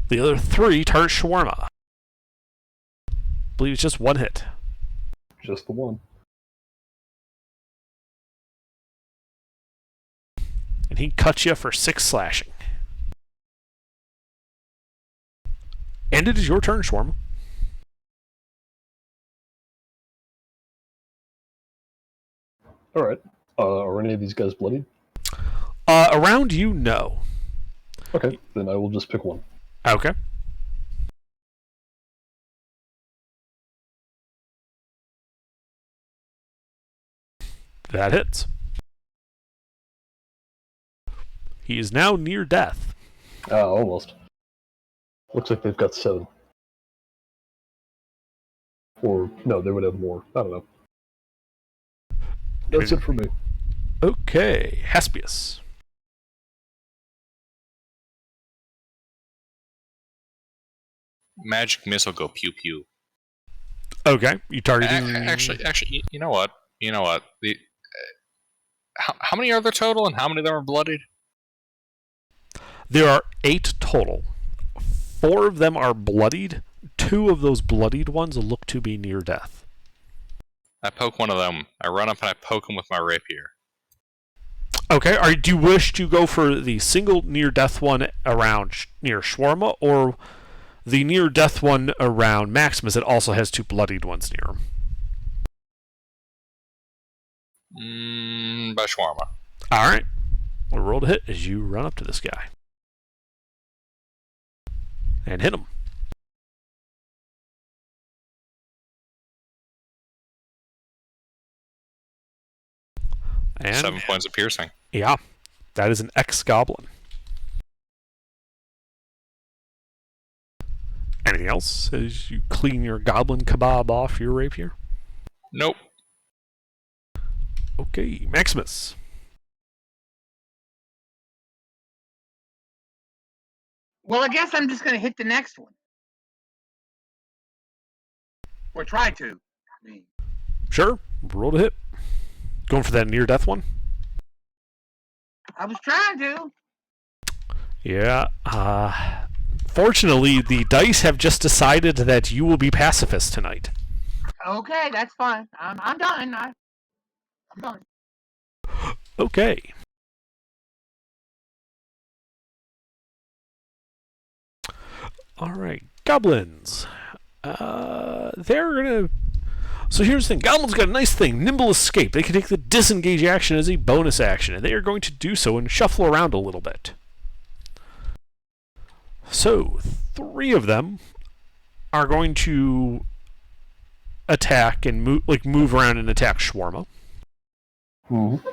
The other 3 target Shawarma. I believe it's just 1 hit. Just the one. And he cuts you for 6 slashing. And it is your turn, Shawarma. Alright. Are any of these guys bloodied? Around you, no. Okay, then I will just pick one. Okay. That hits. He is now near death. Almost. Looks like they've got 7. Or, no, they would have more. I don't know. That's it for me. Okay, Hespius. Magic missile go pew pew. Okay, you targeting... Actually, you know what? The how many are there total, and how many of them are bloodied? There are 8 total. 4 of them are bloodied. 2 of those bloodied ones look to be near death. I poke one of them. I run up and I poke him with my rapier. Okay, do you wish to go for the single near-death one around near Shawarma, or the near-death one around Maximus that also has 2 bloodied ones near him? By Shawarma. Alright. We'll roll to hit as you run up to this guy. And hit him. And 7 points of piercing. yeah, that is an ex-goblin. Anything else as you clean your goblin kebab off your rapier? Nope. Okay, Maximus. Well, I guess I'm just going to hit the next one. Or try to. I mean, Sure, roll to hit. Going for that near-death one? I was trying to. Yeah, fortunately, the dice have just decided that you will be pacifist tonight. Okay, that's fine. I'm done. I'm done. Okay. Alright, goblins. They're gonna... So here's the thing. Goblins got a nice thing. Nimble escape. They can take the disengage action as a bonus action, and they are going to do so and shuffle around a little bit. So, 3 of them are going to attack and move around and attack Shawarma. Mm-hmm.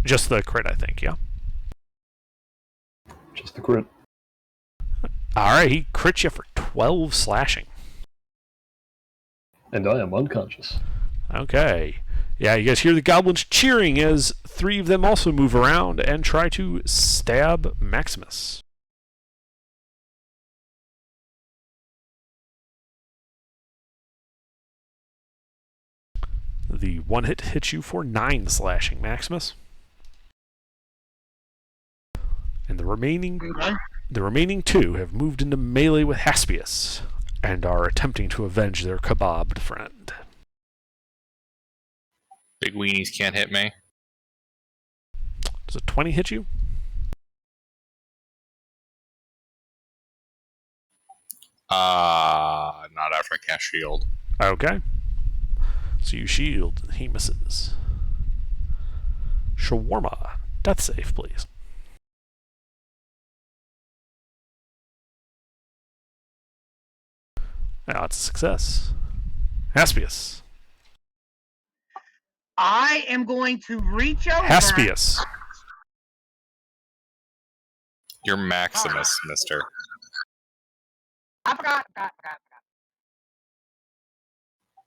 Just the crit, I think, yeah? Just the crit. Alright, he crits you for 12 slashing. And I am unconscious. Okay. Yeah, you guys hear the goblins cheering as 3 of them also move around and try to stab Maximus. The one hit hits you for 9 slashing, Maximus. And the remaining 2 have moved into melee with Haspius and are attempting to avenge their kebabbed friend. Big weenies can't hit me. Does a 20 hit you? Not after I cast shield. Okay. So you shield, he misses. Shawarma, death save, please. Now it's a success. Haspius. I am going to reach over. Haspius. You're Maximus, mister. I forgot.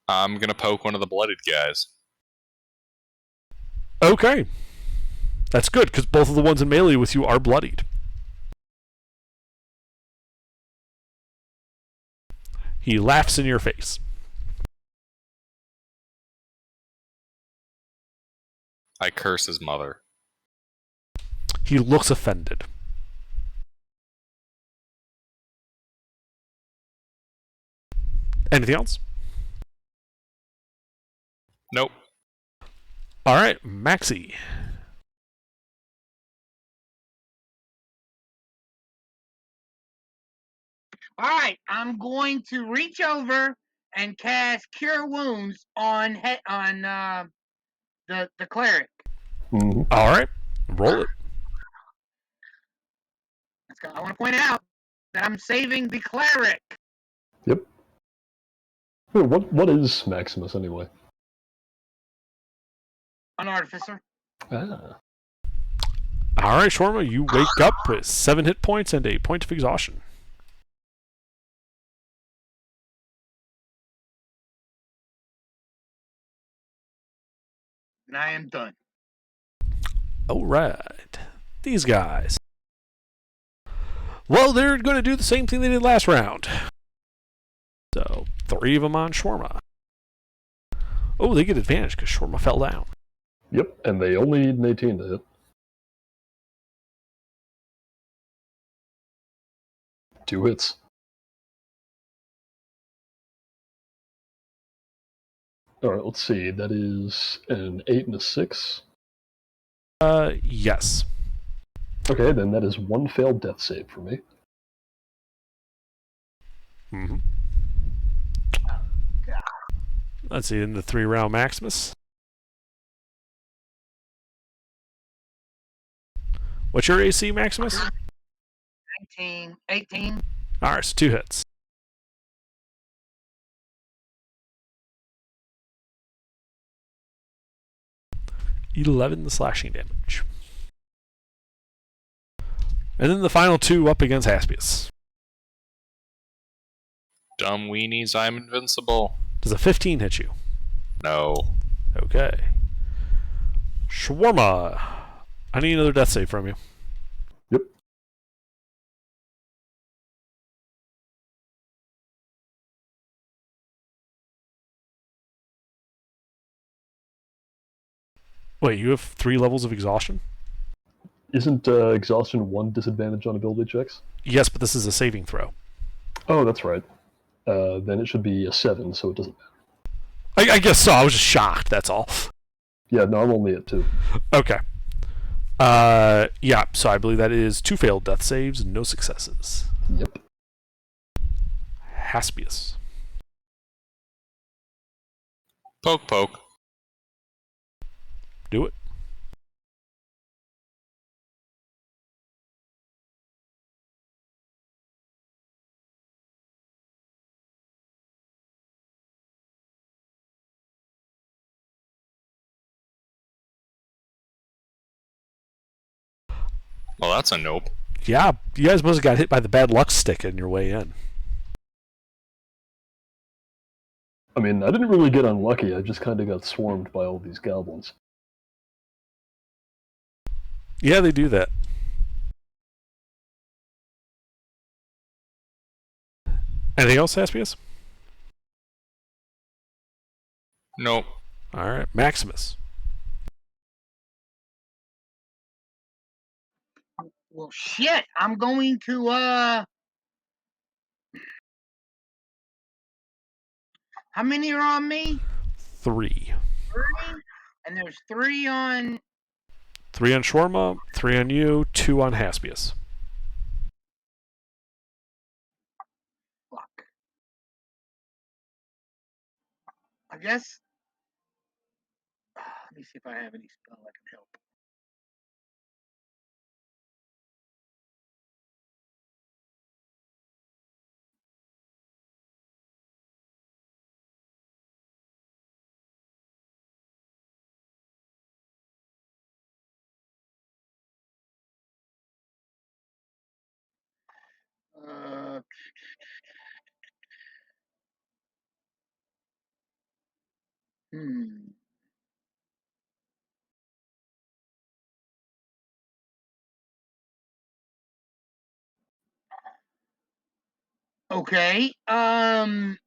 I'm gonna poke one of the blooded guys. Okay. That's good, because both of the ones in melee with you are bloodied. He laughs in your face. I curse his mother. He looks offended. Anything else? Nope. Alright, Maxie. All right, I'm going to reach over and cast Cure Wounds on the cleric. Mm-hmm. Alright, roll it. I want to point out that I'm saving the cleric. Yep. Wait, what is Maximus anyway? An artificer. Ah. Alright, Shawarma, you wake up with 7 hit points and a point of exhaustion. And I am done. Alright. These guys. Well, they're going to do the same thing they did last round. So, 3 of them on Shawarma. Oh, they get advantage because Shawarma fell down. Yep, and they only need an 18 to hit. 2 hits. All right, let's see. That is an 8 and a 6. Yes. Okay, then that is one failed death save for me. Mm-hmm. Let's see, in the 3-round Maximus. What's your AC, Maximus? 19, 18. Alright, so 2 hits. $11 slashing damage. And then the final 2 up against Haspius. Dumb weenies, I'm invincible. Does a 15 hit you? No. Okay. Shawarma. I need another death save from you. Yep. Wait, you have 3 levels of exhaustion? Isn't exhaustion 1 disadvantage on ability checks? Yes, but this is a saving throw. Oh, that's right. Then it should be a 7, so it doesn't matter. I guess so. I was just shocked, that's all. Yeah, no, I'm only at 2. Okay. Yeah, so I believe that is 2 failed death saves and no successes. Yep. Haspius. Poke, poke. Do it. Well, that's a nope. Yeah, you guys must have got hit by the bad luck stick on your way in. I mean, I didn't really get unlucky, I just kind of got swarmed by all these goblins. Yeah, they do that. Anything else, Haspius? Nope. Alright, Maximus. Well, shit. I'm going to, how many are on me? 3. 3? And there's 3 on... 3 on Shawarma, 3 on you, 2 on Haspius. Fuck. I guess... Let me see if I have any spell that can help. Uh, hmm. Okay. In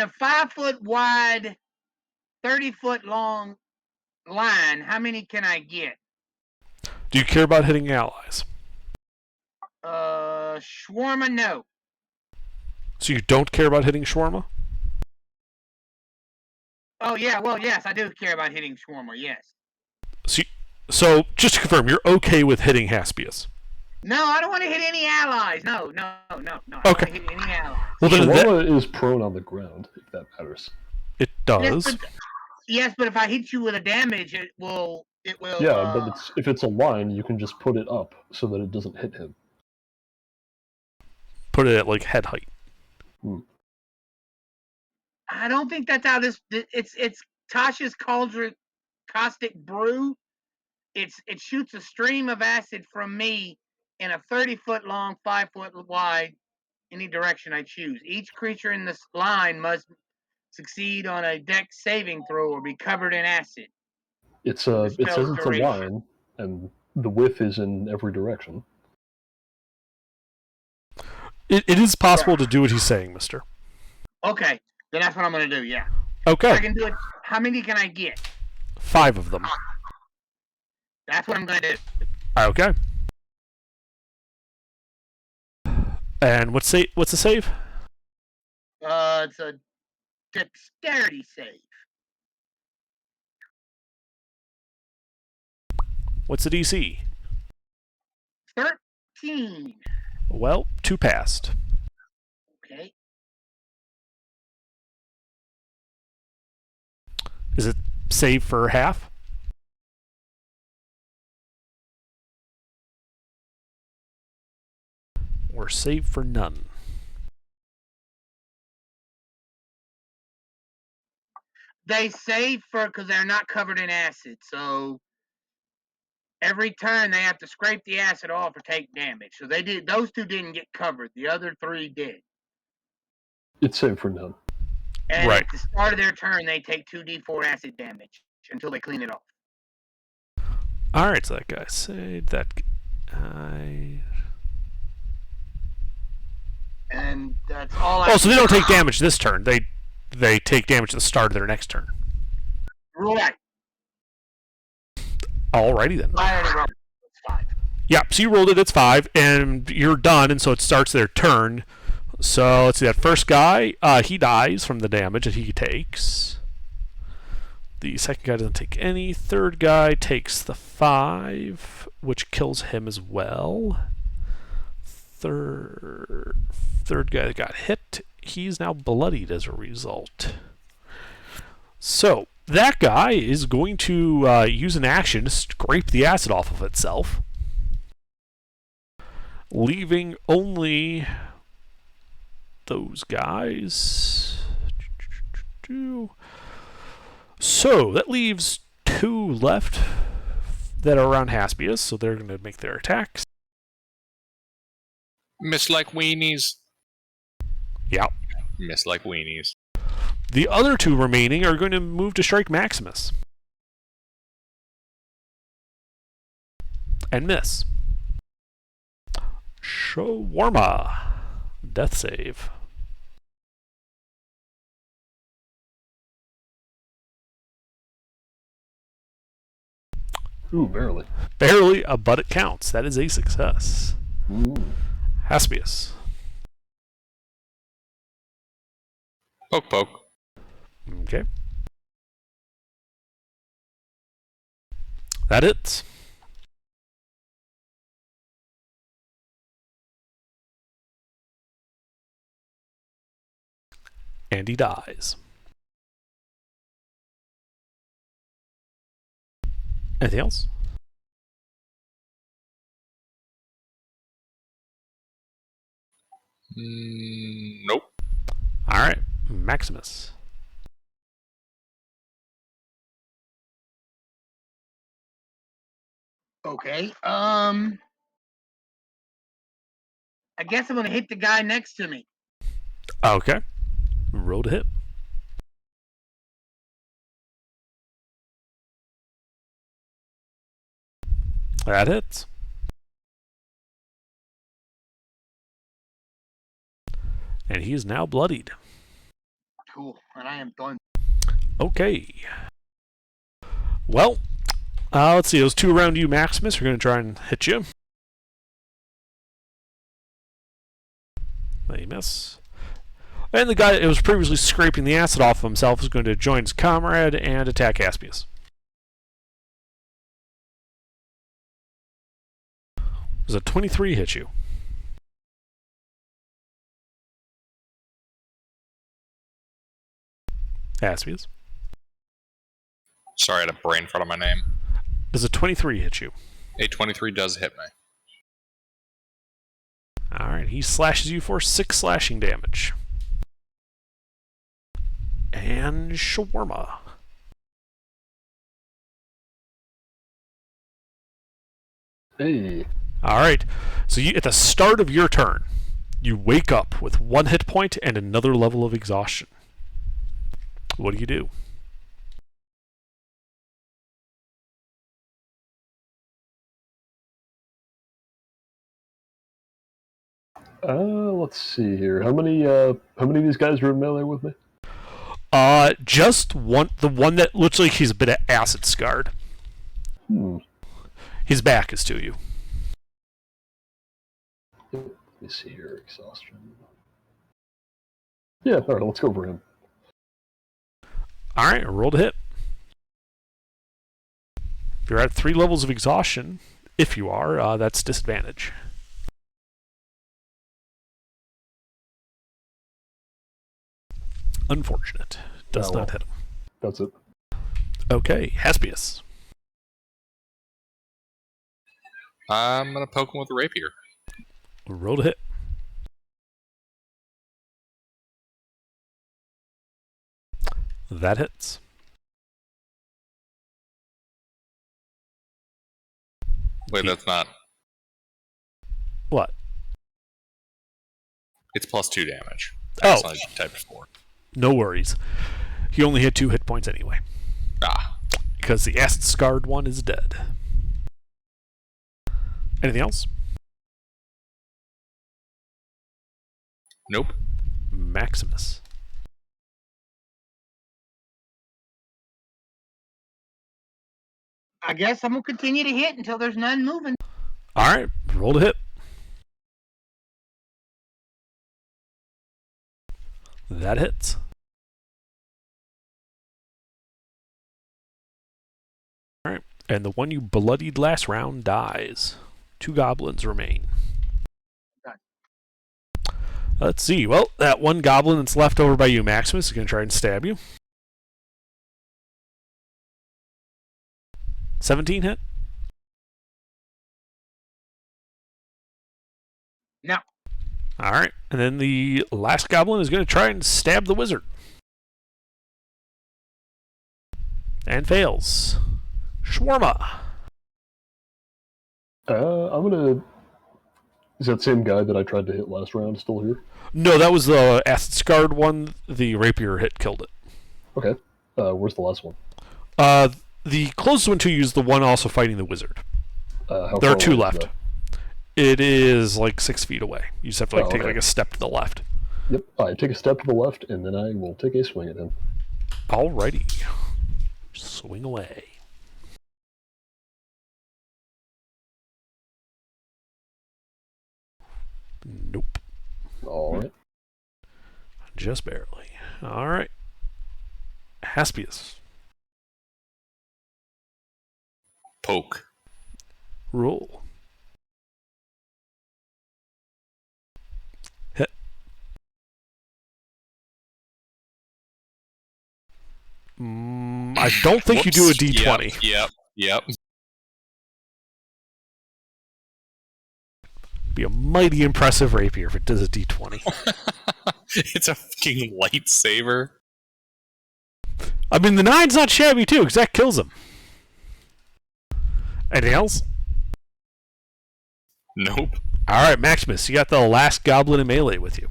a 5-foot wide, 30-foot long line, how many can I get? Do you care about hitting allies? Shawarma, no. So you don't care about hitting Shawarma? Oh yeah, well yes, I do care about hitting Shawarma. Yes. So just to confirm, you're okay with hitting Haspius? No, I don't want to hit any allies. No. I don't want Okay. to hit any allies. Well, then Shawarma is prone on the ground, if that matters. it does. Yes, but if I hit you with a damage, it will. Yeah, but if it's a line, you can just put it up so that it doesn't hit him. Put it at like head height. I don't think that's how this. It's Tasha's Cauldron Caustic Brew. It shoots a stream of acid from me in a 30-foot long, 5-foot wide, any direction I choose. Each creature in this line must succeed on a dex saving throw or be covered in acid. It says it's a duration. line, and the width is in every direction. It is possible to do what he's saying, mister. Okay, then that's what I'm going to do, yeah. Okay. I can do it. How many can I get? 5 of them. That's what I'm going to do. Okay. And what's the save? It's a dexterity save. What's the DC? 13. Well, 2 passed. Okay. Is it save for half? Or save for none? They save for because they're not covered in acid, so every turn they have to scrape the acid off or take damage. So they did. Those two didn't get covered. The other 3 did. It's save for none. And Right. at the start of their turn, they take 2d4 acid damage until they clean it off. Alright, so that guy saved. That guy. And that's all I. Oh, so they don't take damage this turn. They take damage at the start of their next turn. Right. Alrighty then. I already rolled. It's 5. Yeah, so you rolled it, it's 5, and you're done, and so it starts their turn. So let's see, that first guy, he dies from the damage that he takes. The second guy doesn't take any. Third guy takes the 5, which kills him as well. Third guy that got hit, he's now bloodied as a result. So that guy is going to use an action to scrape the acid off of itself, leaving only those guys. So that leaves 2 left that are around Haspius, so they're going to make their attacks. Miss like weenies. Yeah. Miss like weenies. The other 2 remaining are going to move to strike Maximus. And miss. Shawarma. Death save. Ooh, barely. Barely, but it counts. That is a success. Ooh. Haspius. Poke poke. Okay. That hits. And he dies. Anything else? Nope. Alright, Maximus. Okay. I guess I'm gonna hit the guy next to me. Okay. Roll to hit. That hits. And he is now bloodied. Cool. And I am done. Okay. Well, let's see. Those 2 around you, Maximus, are going to try and hit you. They miss. And the guy that was previously scraping the acid off of himself is going to join his comrade and attack Haspius. Does a 23 hit you? Haspius. Sorry, I had a brain fart on my name. Does a 23 hit you? A 23 does hit me. Alright, he slashes you for 6 slashing damage. And Shawarma. Hey. Alright, so at the start of your turn, you wake up with 1 hit point and another level of exhaustion. What do you do? Let's see here. How many of these guys are in melee with me? Just one. The one that looks like he's a bit acid scarred. His back is to you. Let me see here. Exhaustion. Yeah, alright, let's go for him. Alright, roll to hit. If you're at 3 levels of exhaustion, if you are, that's disadvantage. Unfortunate. Does Oh, well. not hit him. That's it. Okay, Haspius. I'm gonna poke him with a rapier. Roll to hit. That hits. Wait, that's not. What? It's +2 damage. Oh. That's not type 4. No worries. He only had 2 hit points anyway. Ah. Because the acid scarred one is dead. Anything else? Nope. Maximus. I guess I'm gonna continue to hit until there's none moving. Alright, roll to hit. That hits. Alright, and the one you bloodied last round dies. 2 goblins remain. Okay. Let's see. Well, that one goblin that's left over by you, Maximus, is going to try and stab you. 17 hit? No. Alright, and then the last goblin is going to try and stab the wizard. And fails. Shawarma. I'm gonna. Is that same guy that I tried to hit last round still here? No, that was the acid scarred one. The rapier hit killed it. Okay. Where's the last one? The closest one to you is the one also fighting the wizard. How There are far 2 away is left. that? It is like 6 feet away. You just have to Oh, take okay. like a step to the left. Yep. I take a step to the left, and then I will take a swing at him. Alrighty. Swing away. Nope. All right. Just barely. Alright. Haspius. Poke. Roll. Hit. I don't think you do a Whoops. d20. Yep. Be a mighty impressive rapier if it does a d20. It's a fucking lightsaber. I mean, the 9's not shabby too, because that kills him. Anything else? Nope. Alright, Maximus, you got the last goblin in melee with you.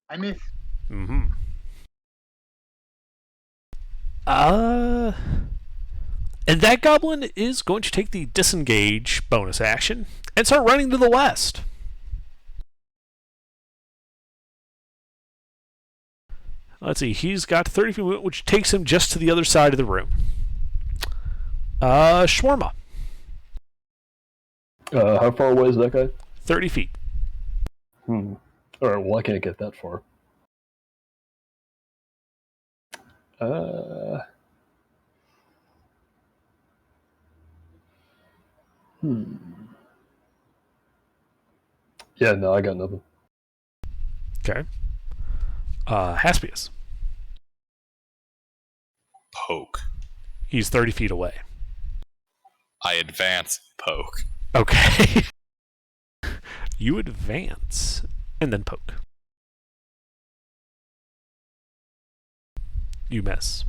I miss. Mm-hmm. And that goblin is going to take the disengage bonus action and start running to the west. Let's see, he's got 30 feet, which takes him just to the other side of the room. Shawarma, How far away is that guy? 30 feet. All right. Well, I can't get that far. Yeah. No, I got nothing. Okay. Haspius, Poke. he's 30 feet away. I advance. Poke. Okay. You advance and then poke. You miss.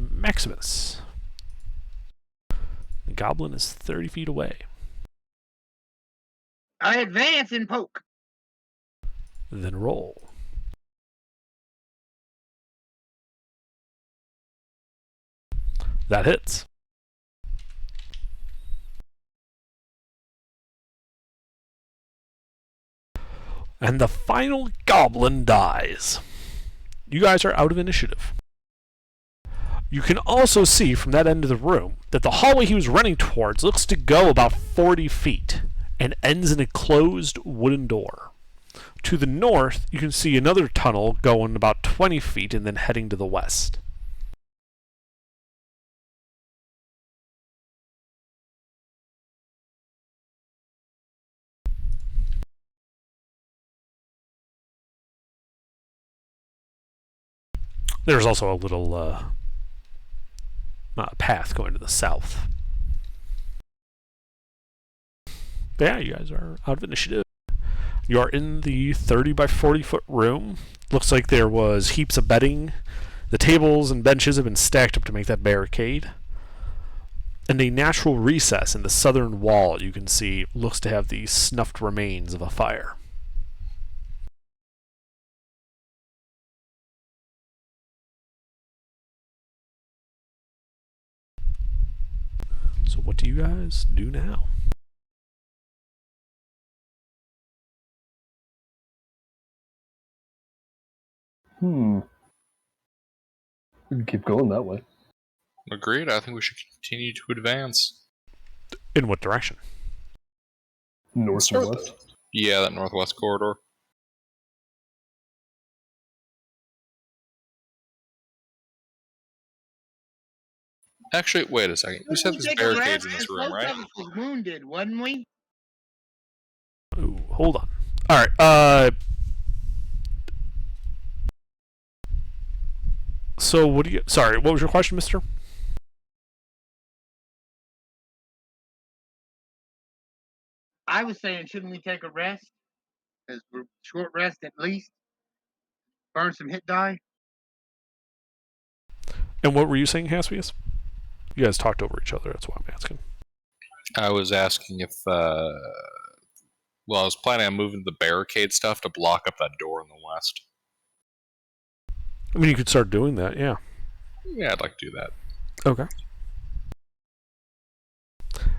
Maximus. The goblin is 30 feet away. I advance and poke. Then roll. That hits. And the final goblin dies. You guys are out of initiative. You can also see from that end of the room that the hallway he was running towards looks to go about 40 feet and ends in a closed wooden door. To the north, you can see another tunnel going about 20 feet and then heading to the west. There's also a little path going to the south. But yeah, you guys are out of initiative. You are in the 30 by 40 foot room. Looks like there was heaps of bedding. The tables and benches have been stacked up to make that barricade. And a natural recess in the southern wall you can see looks to have the snuffed remains of a fire. So what do you guys do now? We can keep going that way. Agreed. I think we should continue to advance. In what direction? North and west. Yeah, that northwest corridor. Actually, wait a second. You said there's barricades in this room, right? Most of us was wounded, wasn't we? Ooh, hold on. Alright, so what do you... Sorry, what was your question, mister? I was saying, shouldn't we take a rest? Because we're short rest at least. Burn some hit die. And what were you saying, Haspius? You guys talked over each other, that's why I'm asking. I was asking if, well, I was planning on moving the barricade stuff to block up that door in the west. I mean, you could start doing that, yeah. Yeah, I'd like to do that. Okay.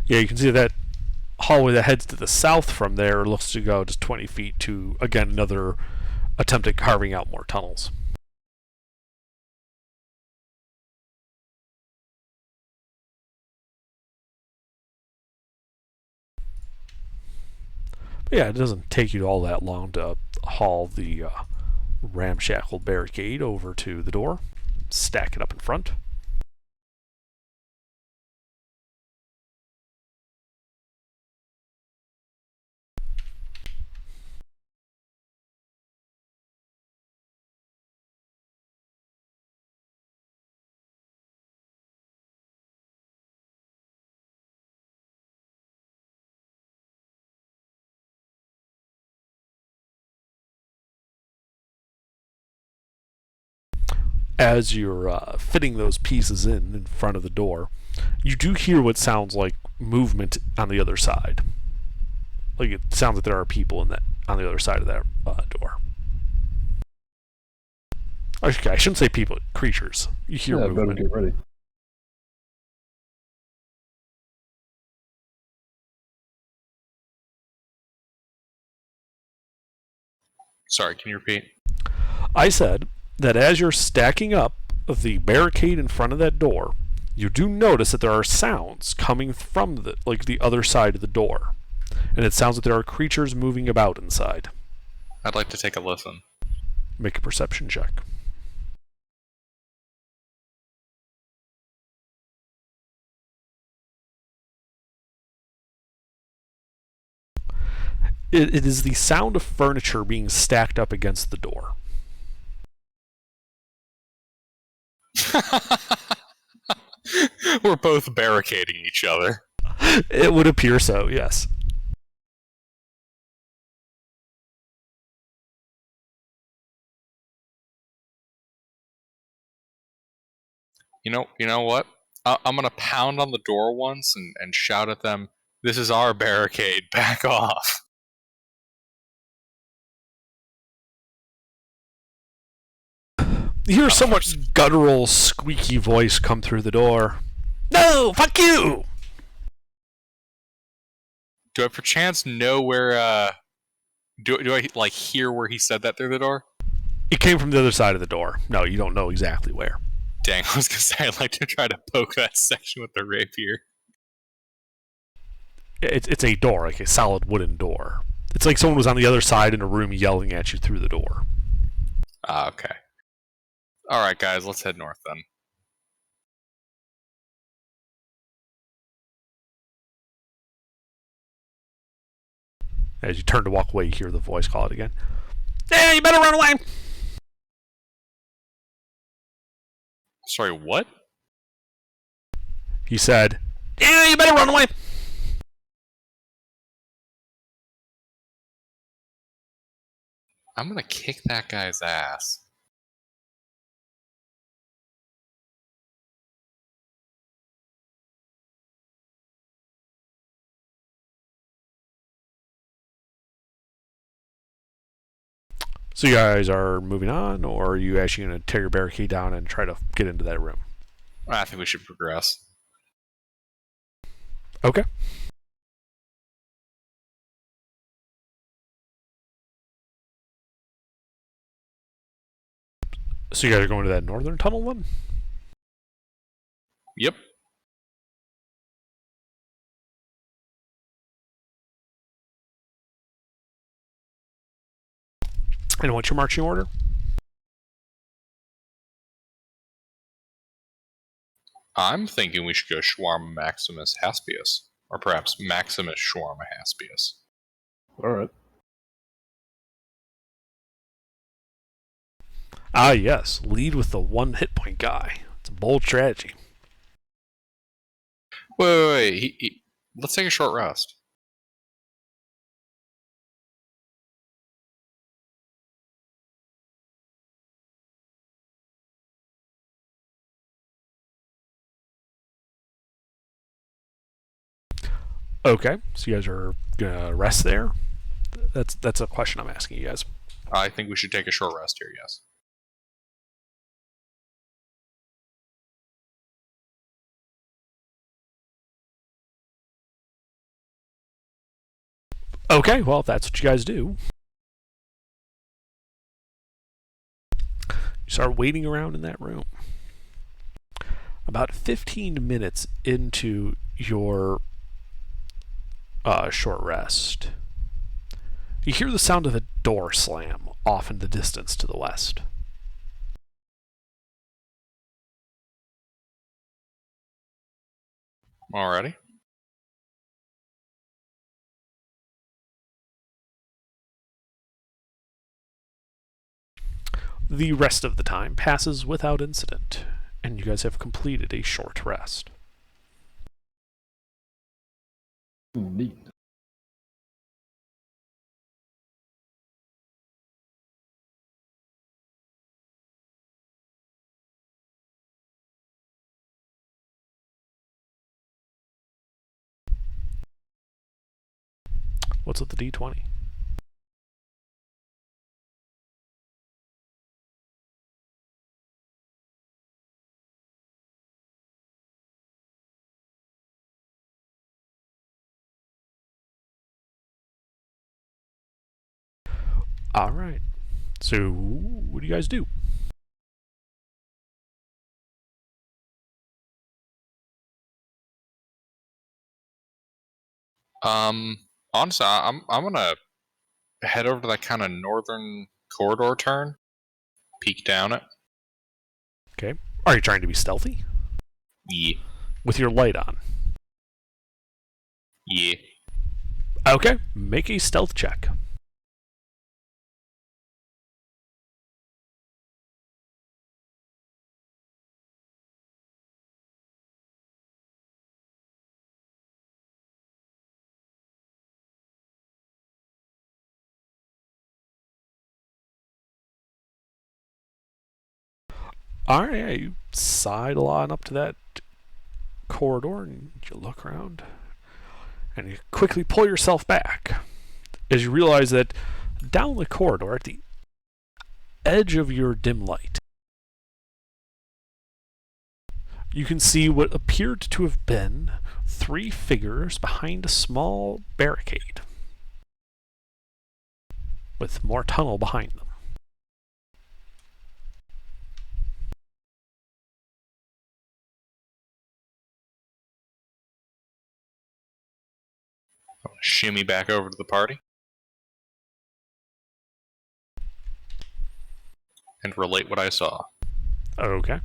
Yeah, you can see that hallway that heads to the south from there looks to go just 20 feet to, again, another attempt at carving out more tunnels. But yeah, it doesn't take you all that long to haul the ramshackle barricade over to the door, stack it up in front. As you're fitting those pieces in front of the door, you do hear what sounds like movement on the other side. Like it sounds like there are people in that on the other side of that door. Okay, I shouldn't say people, creatures. You hear Yeah, movement. better get ready. Sorry, can you repeat? I said that as you're stacking up the barricade in front of that door, you do notice that there are sounds coming from the other side of the door. And it sounds like there are creatures moving about inside. I'd like to take a listen. Make a perception check. It is the sound of furniture being stacked up against the door. We're both barricading each other. It would appear so, yes. You know what? I'm gonna pound on the door once and shout at them, "This is our barricade, back off." You hear a somewhat guttural, squeaky voice come through the door. No, fuck you! Do I perchance know where, do I, like, hear where he said that through the door? It came from the other side of the door. No, you don't know exactly where. Dang, I was gonna say I'd like to try to poke that section with the rapier. It's a door, like a solid wooden door. It's like someone was on the other side in a room yelling at you through the door. Ah, okay. Alright, guys, let's head north then. As you turn to walk away, you hear the voice call it again. Yeah, you better run away! Sorry, what? He said, yeah, you better run away! I'm gonna kick that guy's ass. So you guys are moving on, or are you actually going to tear your barricade down and try to get into that room? I think we should progress. Okay. So you guys are going to that northern tunnel then? Yep. And what's your marching order? I'm thinking we should go Shawarma Maximus Haspius. Or perhaps Maximus Shawarma Haspius. Alright. Ah, yes. Lead with the one hit point guy. It's a bold strategy. Wait. Let's take a short rest. Okay. So you guys are going to rest there? That's a question I'm asking you guys. I think we should take a short rest here, yes. Okay, well, if that's what you guys do. You start waiting around in that room. About 15 minutes into your short rest, you hear the sound of a door slam off in the distance to the west. Alrighty. The rest of the time passes without incident, and you guys have completed a short rest. Neat. What's with the D20? Alright. So, what do you guys do? Honestly, I'm gonna head over to that kind of northern corridor turn, peek down it. Okay. Are you trying to be stealthy? Yeah. With your light on. Yeah. Okay. Make a stealth check. Alright, you sidle on up to that corridor and you look around and you quickly pull yourself back as you realize that down the corridor at the edge of your dim light you can see what appeared to have been 3 figures behind a small barricade with more tunnel behind them. shimmy back over to the party and relate what I saw. Okay.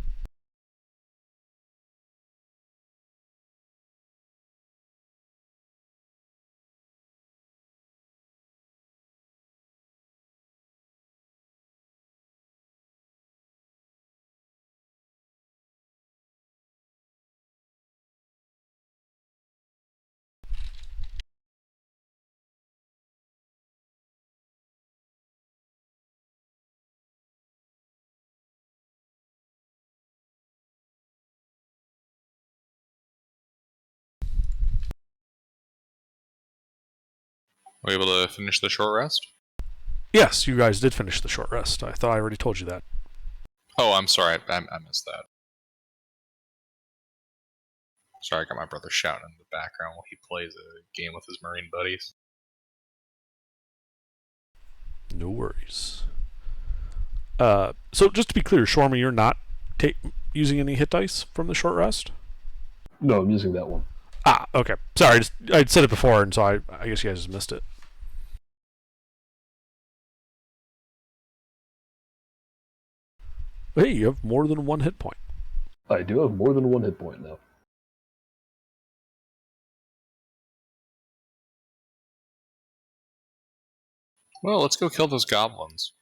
Were we able to finish the short rest? Yes, you guys did finish the short rest. I thought I already told you that. Oh, I'm sorry. I missed that. Sorry, I got my brother shouting in the background while he plays a game with his Marine buddies. No worries. So just to be clear, Shorma, you're not using any hit dice from the short rest? No, I'm using that one. Ah, okay. Sorry, I'd said it before, and so I guess you guys just missed it. Hey, you have more than one hit point. I do have more than one hit point now. Well, let's go kill those goblins.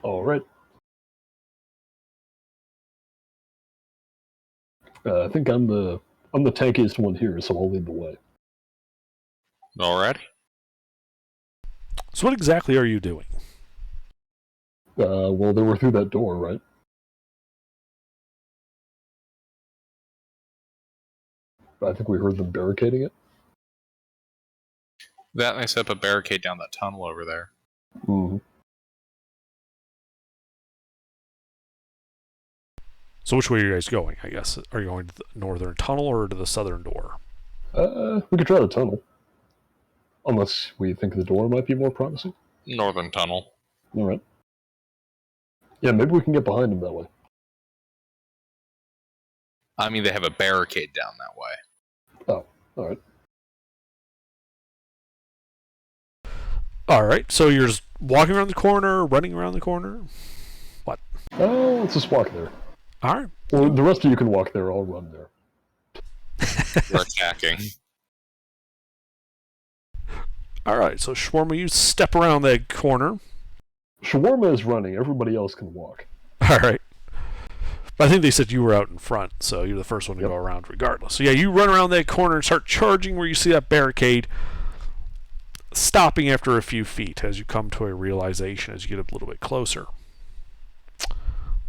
All right. I think I'm the tankiest one here, so I'll lead the way. Alrighty. So what exactly are you doing? Well, they were through that door, right? I think we heard them barricading it. That and I set up a barricade down that tunnel over there. Mm-hmm. So which way are you guys going, I guess? Are you going to the northern tunnel or to the southern door? We could try the tunnel. Unless we think the door might be more promising. Northern tunnel. All right. Yeah, maybe we can get behind them that way. I mean, they have a barricade down that way. Oh, all right. All right, so you're just walking around the corner, running around the corner? What? Oh, let's just walk there. All right. Well, the rest of you can walk there, I'll run there. We're attacking. All right, so Shawarma, you step around that corner. Shawarma is running, everybody else can walk. All right. But I think they said you were out in front, so you're the first one to go around regardless. So yeah, you run around that corner and start charging where you see that barricade, stopping after a few feet as you come to a realization as you get a little bit closer.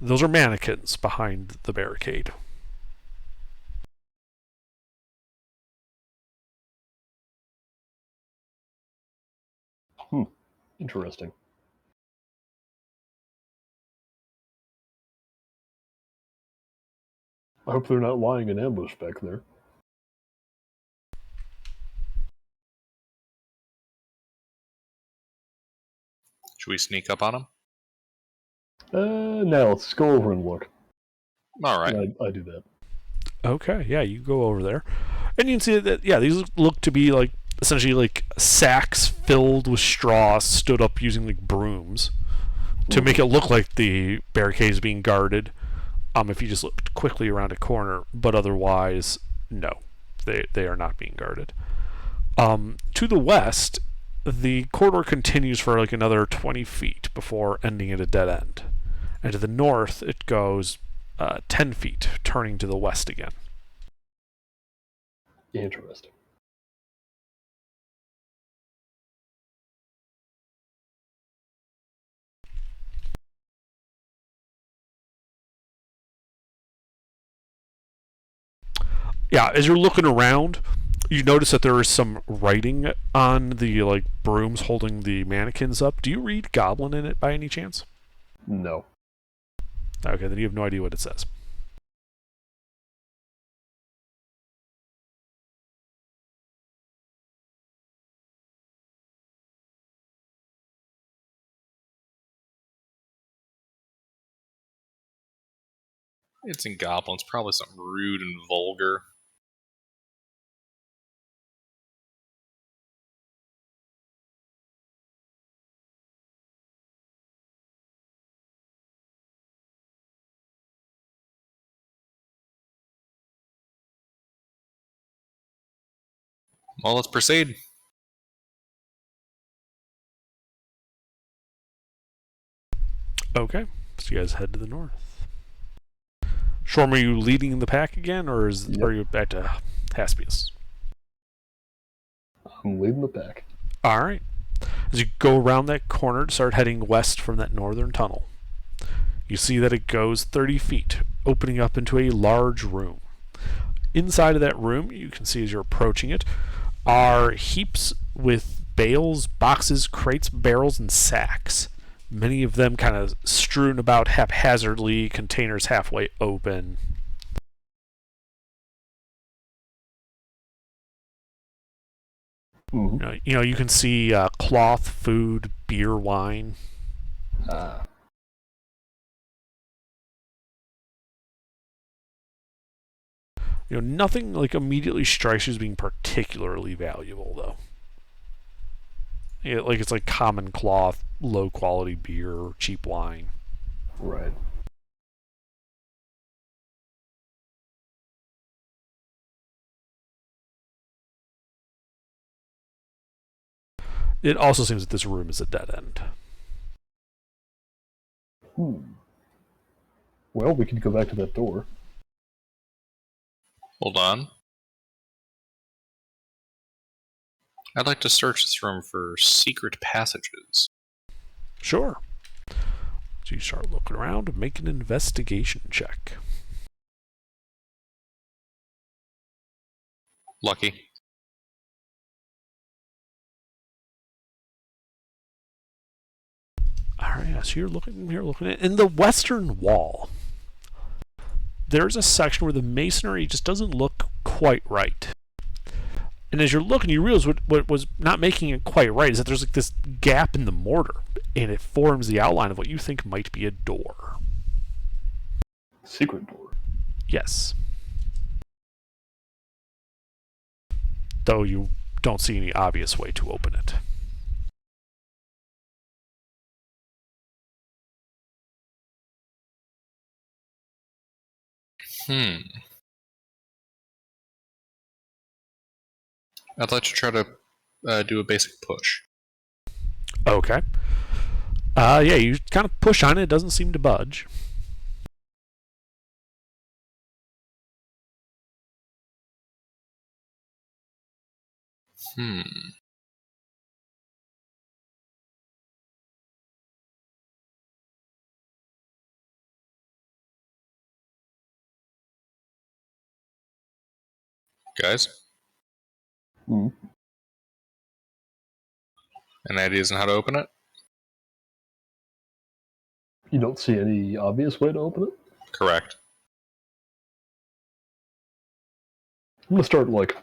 Those are mannequins behind the barricade. Interesting. I hope they're not lying in ambush back there. Should we sneak up on them? Now let's go over and look. Alright. I do that. Okay, yeah, you go over there. And you can see that, yeah, these look to be like essentially like sacks filled with straw stood up using like brooms to make it look like the barricade is being guarded. If you just looked quickly around a corner, but otherwise, no, they are not being guarded. To the west, the corridor continues for like another 20 feet before ending at a dead end. And to the north, it goes 10 feet, turning to the west again. Interesting. Yeah, as you're looking around, you notice that there is some writing on the like brooms holding the mannequins up. Do you read Goblin in it by any chance? No. Okay, then you have no idea what it says. It's in goblins, probably something rude and vulgar. Well, let's proceed. Okay, so you guys head to the north. Shorm, are you leading the pack again, or Yep. are you back to Haspius? I'm leading the pack. All right. As you go around that corner to start heading west from that northern tunnel, you see that it goes 30 feet, opening up into a large room. Inside of that room, you can see as you're approaching it, are heaps with bales, boxes, crates, barrels, and sacks. Many of them kind of strewn about haphazardly, containers halfway open. Mhm. You can see cloth, food, beer, wine. Ah. Nothing like immediately strikes you as being particularly valuable, though. Like it's like common cloth, low quality beer, cheap wine. Right. It also seems that this room is a dead end. Well, we could go back to that door. Hold on. I'd like to search this room for secret passages. Sure. So you start looking around and make an investigation check. Lucky. Alright, so you're looking at in the western wall. There's a section where the masonry just doesn't look quite right. And as you're looking, you realize what was not making it quite right is that there's like this gap in the mortar, and it forms the outline of what you think might be a door. Secret door. Yes. Though you don't see any obvious way to open it. I'd like to try to do a basic push. Okay. Yeah, you kind of push on it. It doesn't seem to budge. Guys? Hmm. Any ideas on how to open it? You don't see any obvious way to open it? Correct. I'm gonna start, like,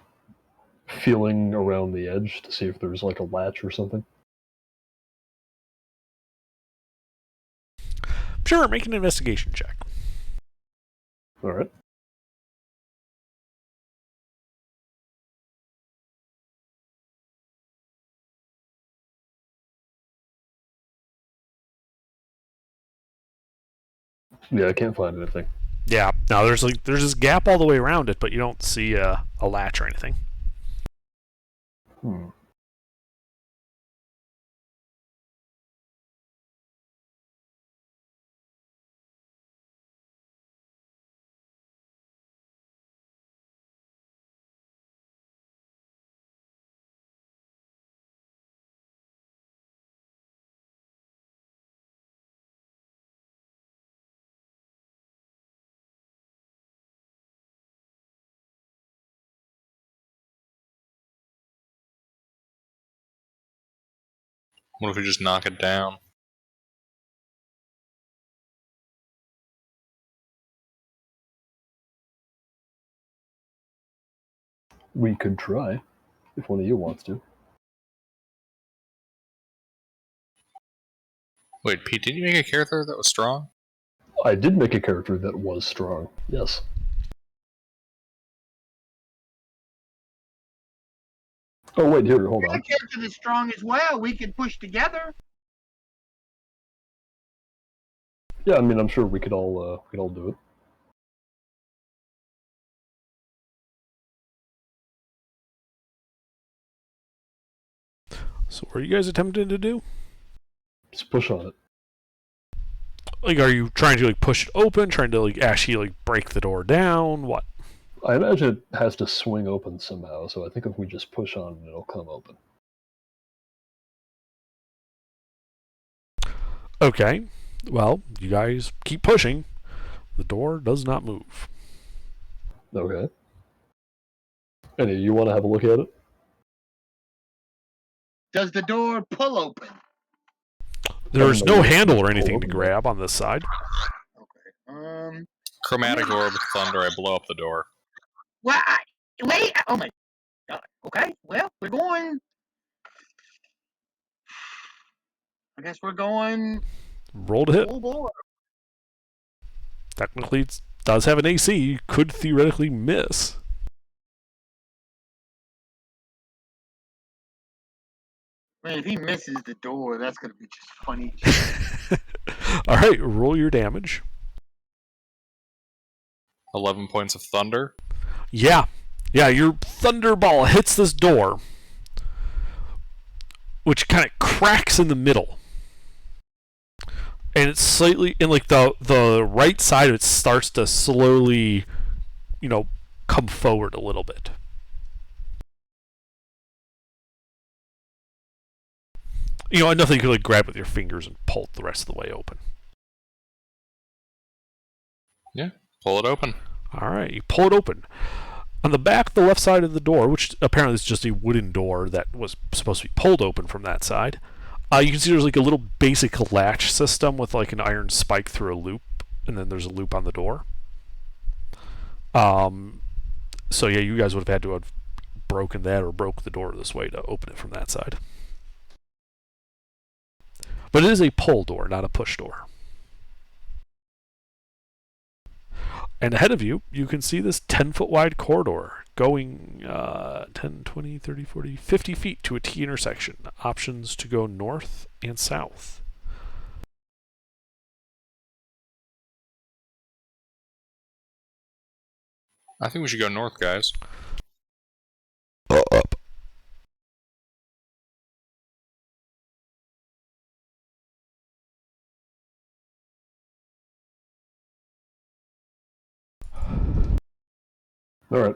feeling around the edge to see if there's, like, a latch or something. Sure, make an investigation check. Alright. Yeah, I can't find anything. Yeah, no, there's this gap all the way around it, but you don't see a latch or anything. Hmm. What if we just knock it down? We could try, if one of you wants to. Wait, Pete, didn't you make a character that was strong? I did make a character that was strong. Yes. Oh wait, here, hold A on. character that's strong as well. We could push together. Yeah, I mean, I'm sure we could all do it. So what are you guys attempting to do? Just push on it. Like, are you trying to like push it open? Trying to like actually like break the door down? What? I imagine it has to swing open somehow, so I think if we just push on it, it'll come open. Okay. Well, you guys keep pushing. The door does not move. Okay. Anyway, you want to have a look at it? Does the door pull open? There's know no if handle it's or anything to open. grab on this side. Okay. Chromatic orb, thunder, I blow up the door. Well, wait. Oh my God. Okay. Well, we're going. I guess we're going Roll to hit. full bore. Technically, it does have an AC. You could theoretically miss. Man, if he misses the door, that's gonna be just funny. All right, roll your damage. 11 points of thunder. Yeah, your thunderball hits this door, which kind of cracks in the middle, and it's slightly, and like the right side of it starts to slowly, come forward a little bit. Enough that you could like grab with your fingers and pull it the rest of the way open. Yeah, pull it open. All right, you pull it open. On the back, the left side of the door, which apparently is just a wooden door that was supposed to be pulled open from that side, you can see there's like a little basic latch system with like an iron spike through a loop, and then there's a loop on the door. So yeah, you guys would have had to have broken that or broke the door this way to open it from that side. But it is a pull door, not a push door. And ahead of you, you can see this 10-foot wide corridor going 10, 20, 30, 40, 50 feet to a T intersection. Options to go north and south. I think we should go north, guys. Up. All right.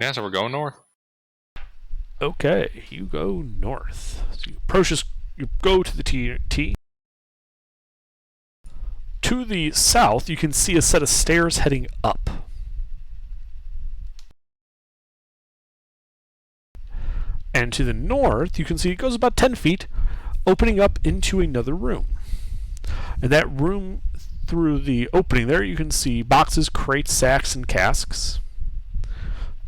Yeah, so we're going north. Okay, you go north. So you approach this, you go to the T. To the south, you can see a set of stairs heading up. And to the north, you can see it goes about 10 feet, opening up into another room. And that room, through the opening there, you can see boxes, crates, sacks, and casks.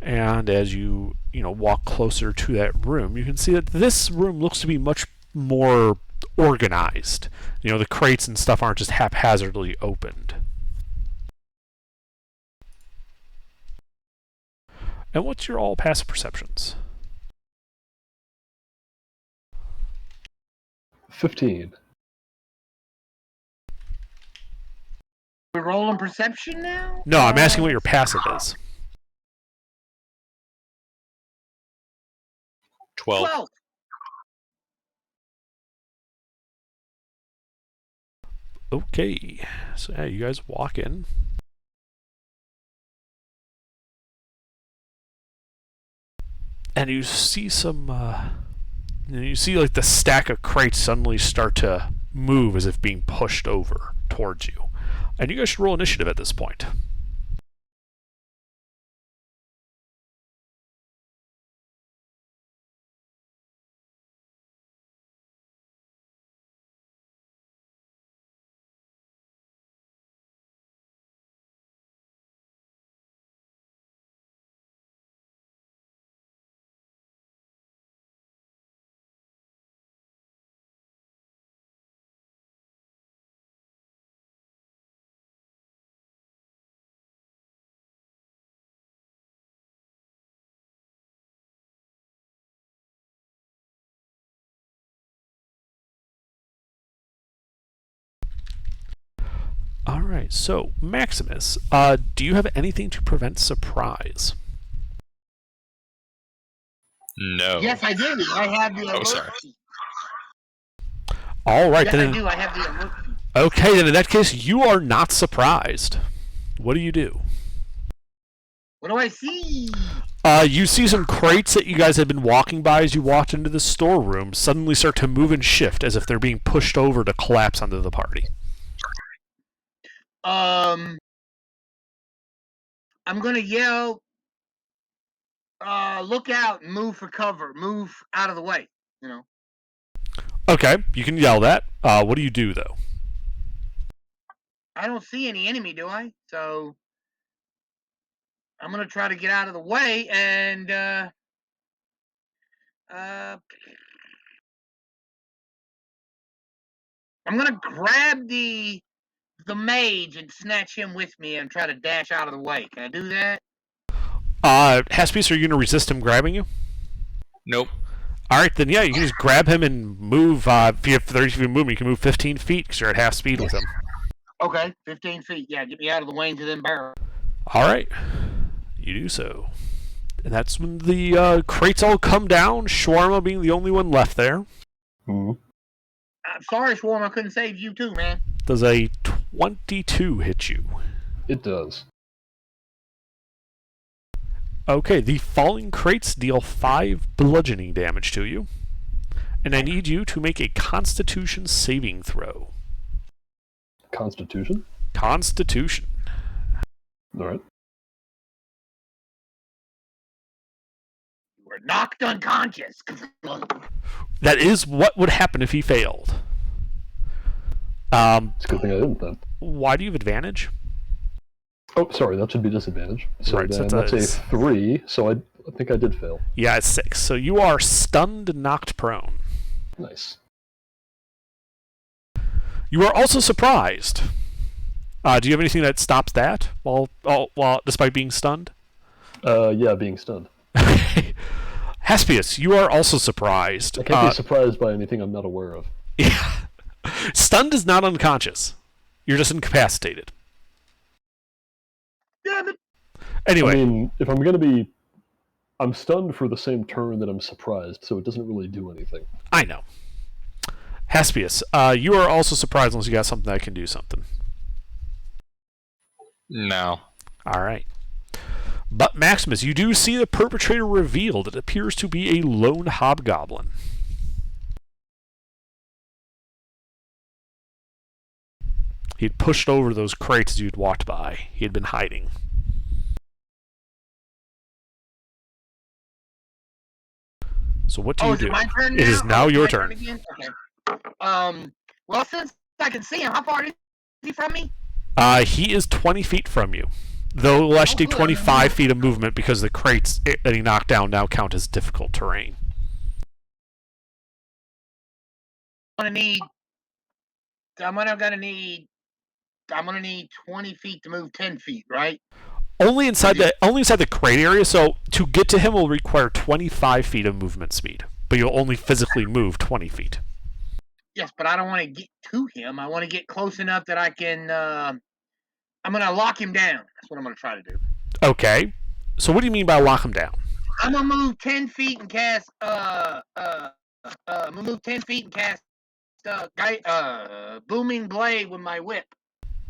And as you walk closer to that room, you can see that this room looks to be much more organized. The crates and stuff aren't just haphazardly opened. And what's your all passive perceptions? 15. We're rolling perception now? No, I'm asking what your passive is. 12. 12. Okay, so yeah, you guys walk in. And you see some, you see like the stack of crates suddenly start to move as if being pushed over towards you. And you guys should roll initiative at this point. All right. So Maximus, do you have anything to prevent surprise? No. Yes, I do. I have the Oh, alert sorry. sheet. All right Yes, then. I do. I have the alert sheet. Okay, then in that case, you are not surprised. What do you do? What do I see? You see some crates that you guys had been walking by as you walked into the storeroom suddenly start to move and shift as if they're being pushed over to collapse onto the party. I'm gonna yell, look out and move for cover. Move out of the way. You know. Okay, you can yell that. What do you do, though? I don't see any enemy, do I? So I'm gonna try to get out of the way and I'm gonna grab the mage and snatch him with me and try to dash out of the way. Can I do that? Haspius, are you going to resist him grabbing you? Nope. All right, then yeah, you can just grab him and move. If you have 30 feet of movement, you can move 15 feet because you're at half speed with him. Okay, 15 feet. Yeah, get me out of the way into them barrels. All right, you do so. And that's when the crates all come down, Shawarma being the only one left there. Hmm. I'm sorry, Swarm, I couldn't save you too, man. Does a 22 hit you? It does. Okay, the falling crates deal 5 bludgeoning damage to you. And I need you to make a Constitution saving throw. Constitution? Constitution. Alright. You were knocked unconscious. That is what would happen if he failed. It's a good thing I didn't then. Why do you have advantage? Oh, sorry, that should be disadvantage. So Right, so then it that's does. a 3, so I think I did fail. Yeah, it's 6. So you are stunned and knocked prone. Nice. You are also surprised. Do you have anything that stops that while despite being stunned? Yeah, being stunned. Haspius, you are also surprised. I can't be surprised by anything I'm not aware of. Yeah. Stunned is not unconscious. You're just incapacitated. Damn it. Anyway. I mean, if I'm gonna be... I'm stunned for the same turn that I'm surprised, so it doesn't really do anything. I know. Haspius, you are also surprised unless you got something that can do something. No. All right. But Maximus, you do see the perpetrator revealed. It appears to be a lone hobgoblin. He had pushed over those crates as you had walked by. He had been hiding. So what do you Is do? it my turn now? It is now It's your my turn. again? Okay. Well, since I can see him, how far is he from me? He is 20 feet from you. Though it'll actually take good. 25 feet of movement because the crates that he knocked down now count as difficult terrain. I'm gonna need 20 feet to move 10 feet, right? Only inside the crate area, so to get to him will require 25 feet of movement speed. But you'll only physically move 20 feet. Yes, but I don't want to get to him. I want to get close enough that I can. I'm gonna lock him down. That's what I'm gonna try to do. Okay. So what do you mean by lock him down? I'm gonna move 10 feet and cast. I'm gonna move 10 feet and cast. Booming blade with my whip.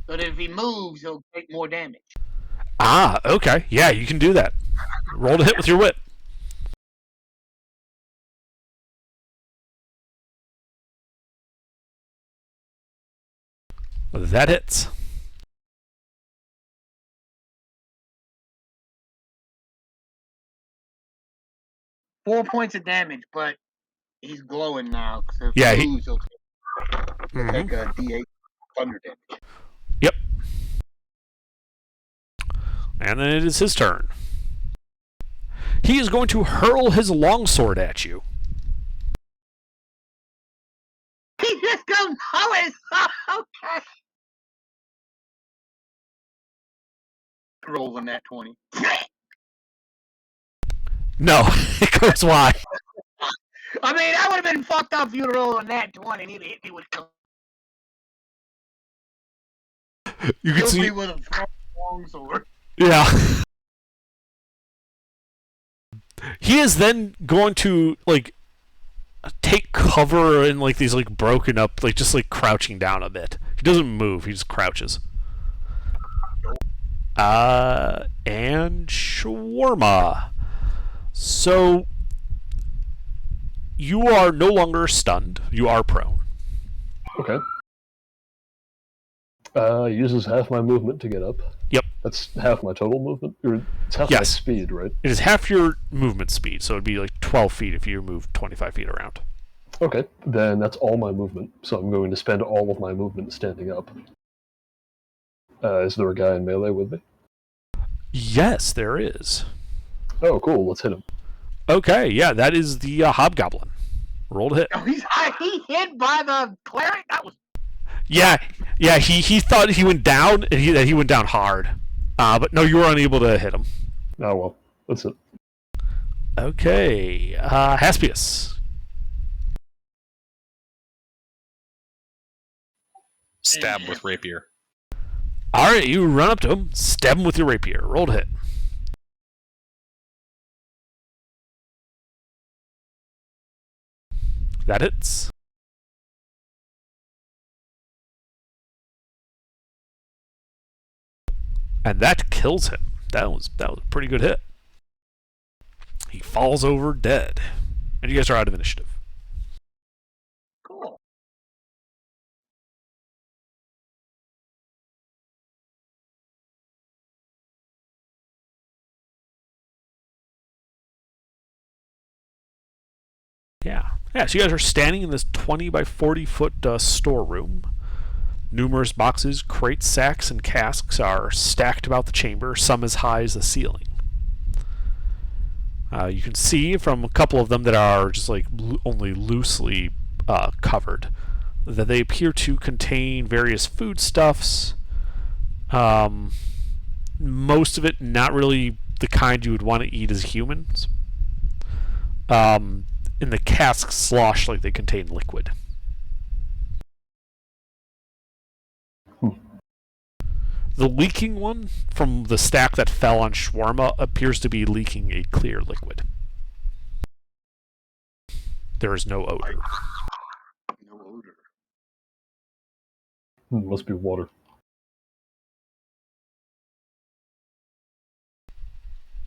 So that if he moves, he'll take more damage. Ah, okay. Yeah, you can do that. Roll to hit with your whip. That hits. Four points of damage, but he's glowing now. So if Yeah, he he- moves, he'll take a D8 thunder damage. Yep. And then it is his turn. He is going to hurl his longsword at you. He just goes, oh, okay. Rolls on that 20. No, it goes wide. I mean, that would have been fucked up if you'd roll on that 20 and he'd hit me with. You can Kills me see, with a long sword. yeah. He is then going to like take cover in like these like broken up, like just like crouching down a bit. He doesn't move. He just crouches. And shawarma. So you are no longer stunned. You are prone. Okay. Uses half my movement to get up. Yep. That's half my total movement? Or it's half my Yes. speed, right? It is half your movement speed, so it'd be like 12 feet if you move 25 feet around. Okay, then that's all my movement, so I'm going to spend all of my movement standing up. Is there a guy in melee with me? Yes, there is. Oh, cool, let's hit him. Okay, yeah, that is the hobgoblin. Roll to hit. Oh, he hit by the cleric. That was Yeah, he thought he went down, and he went down hard. But no, you were unable to hit him. Oh well, that's it. Okay, Haspius. Stab with rapier. Alright, you run up to him, stab him with your rapier. Roll to hit. That hits. And that kills him. That was a pretty good hit. He falls over dead. And you guys are out of initiative. cool. Yeah. Yeah, so you guys are standing in this 20 by 40 foot storeroom. Numerous boxes, crates, sacks, and casks are stacked about the chamber, some as high as the ceiling. You can see from a couple of them that are just like only loosely covered that they appear to contain various foodstuffs. Most of it not really the kind you would want to eat as humans. In the casks slosh like they contain liquid. The leaking one from the stack that fell on shawarma appears to be leaking a clear liquid. There is no odor. No odor. Must be water.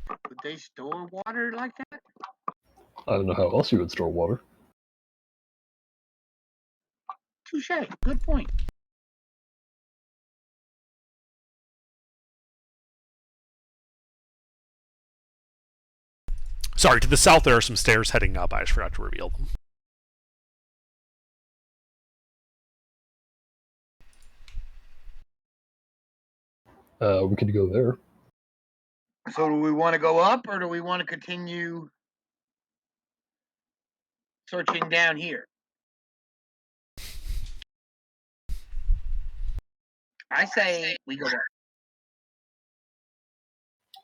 Would they store water like that? I don't know how else you would store water. Touche. Good point. Sorry, to the south there are some stairs heading up. I just forgot to reveal them. We could go there. So do we want to go up or do we want to continue searching down here? I say we go up.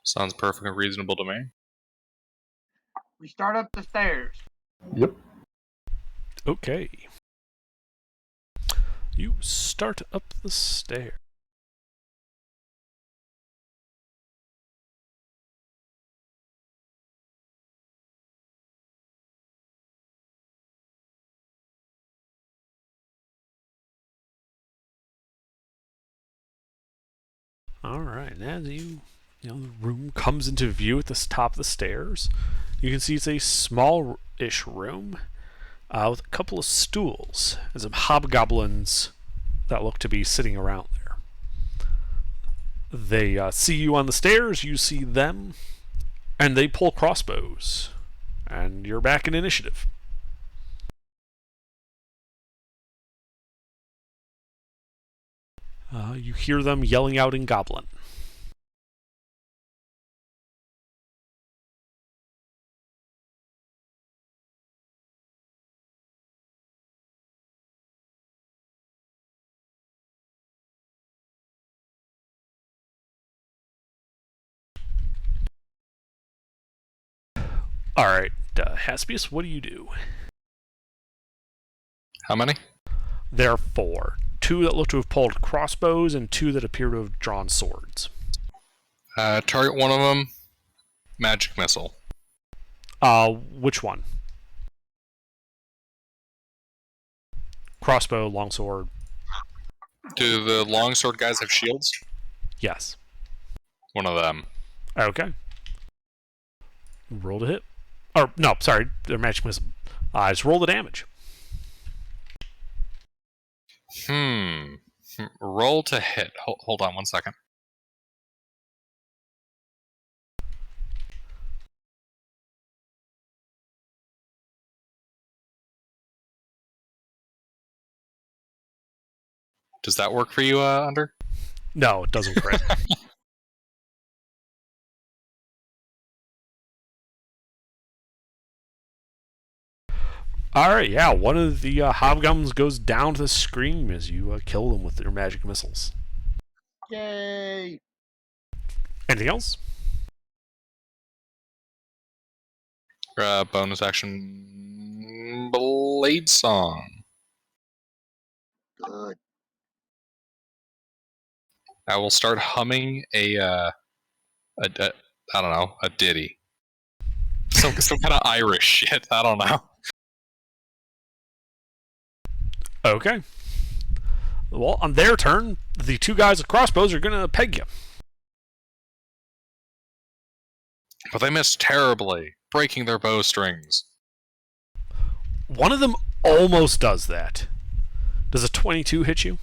Sounds perfectly reasonable to me. We start up the stairs. Yep. Okay. You start up the stairs. Alright, and as the room comes into view at the top of the stairs, you can see it's a small-ish room with a couple of stools and some hobgoblins that look to be sitting around there. They see you on the stairs, you see them, and they pull crossbows. And you're back in initiative. You hear them yelling out in Goblin. Alright, Haspius, what do you do? How many? There are 4. 2 that look to have pulled crossbows and 2 that appear to have drawn swords. Target one of them. Magic missile. Which one? Crossbow, longsword. Do the longsword guys have shields? Yes. One of them. Okay. Roll to hit. Or, no, sorry. They're magic missile. Just roll the damage. Roll to hit. Hold on 1 second. Does that work for you, Under? No, it doesn't crit. Alright, yeah, one of the hobgoblins goes down to the scream as you kill them with your magic missiles. Yay! Anything else? Bonus action. Blade Song. Good. I will start humming I don't know, a ditty. Some kind of Irish shit. I don't know. Okay. Well, on their turn, the 2 guys with crossbows are going to peg you. But they missed terribly, breaking their bowstrings. One of them almost does that. Does a 22 hit you?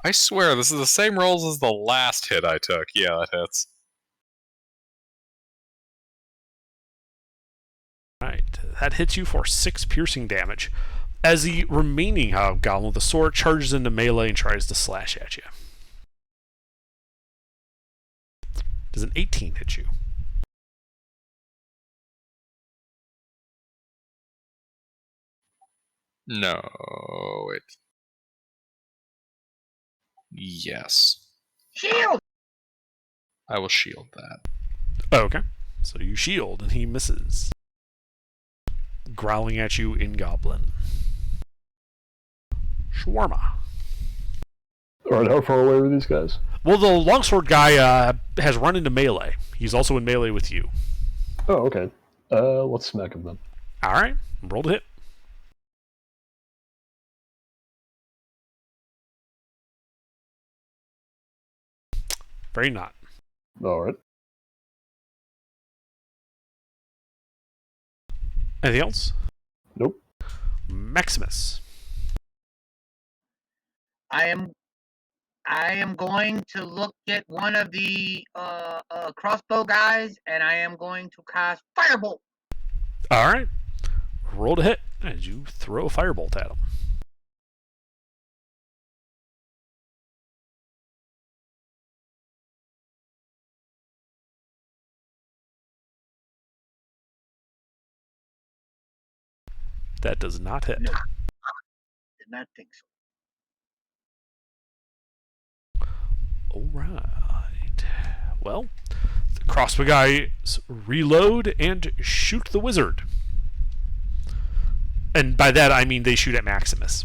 I swear, this is the same rolls as the last hit I took. Yeah, that hits. Alright, that hits you for 6 piercing damage. As the remaining hobgoblin with the sword charges into melee and tries to slash at you. Does an 18 hit you? No, wait. Yes. Shield! I will shield that. Okay. So you shield and he misses. Growling at you in goblin. Shawarma. Alright, how far away are these guys? Well, the longsword guy has run into melee. He's also in melee with you. Oh, okay. Let's smack him then. Alright, roll to hit. Very not. Alright. Anything else? Nope. Maximus. I am going to look at one of the crossbow guys, and I am going to cast Firebolt. Alright. Roll to hit as you throw a firebolt at him. That does not hit. No. Did not think so. Alright. Well, the crossbow guys reload and shoot the wizard. And by that I mean they shoot at Maximus.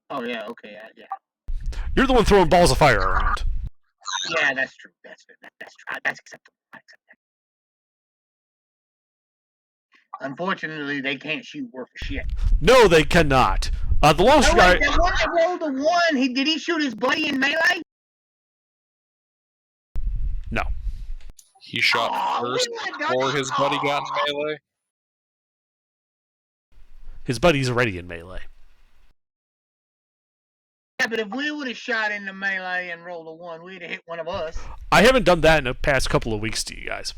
Oh yeah, okay, yeah. You're the one throwing balls of fire around. Yeah, that's true. That's true. That's acceptable. I accept that. Unfortunately, they can't shoot worth a shit. No, they cannot. The longsword guy. The one that rolled a 1, did he shoot his buddy in melee? No. He shot first before his buddy got in melee. His buddy's already in melee. Yeah, but if we would have shot in the melee and rolled a 1, we'd have hit one of us. I haven't done that in the past couple of weeks to you guys.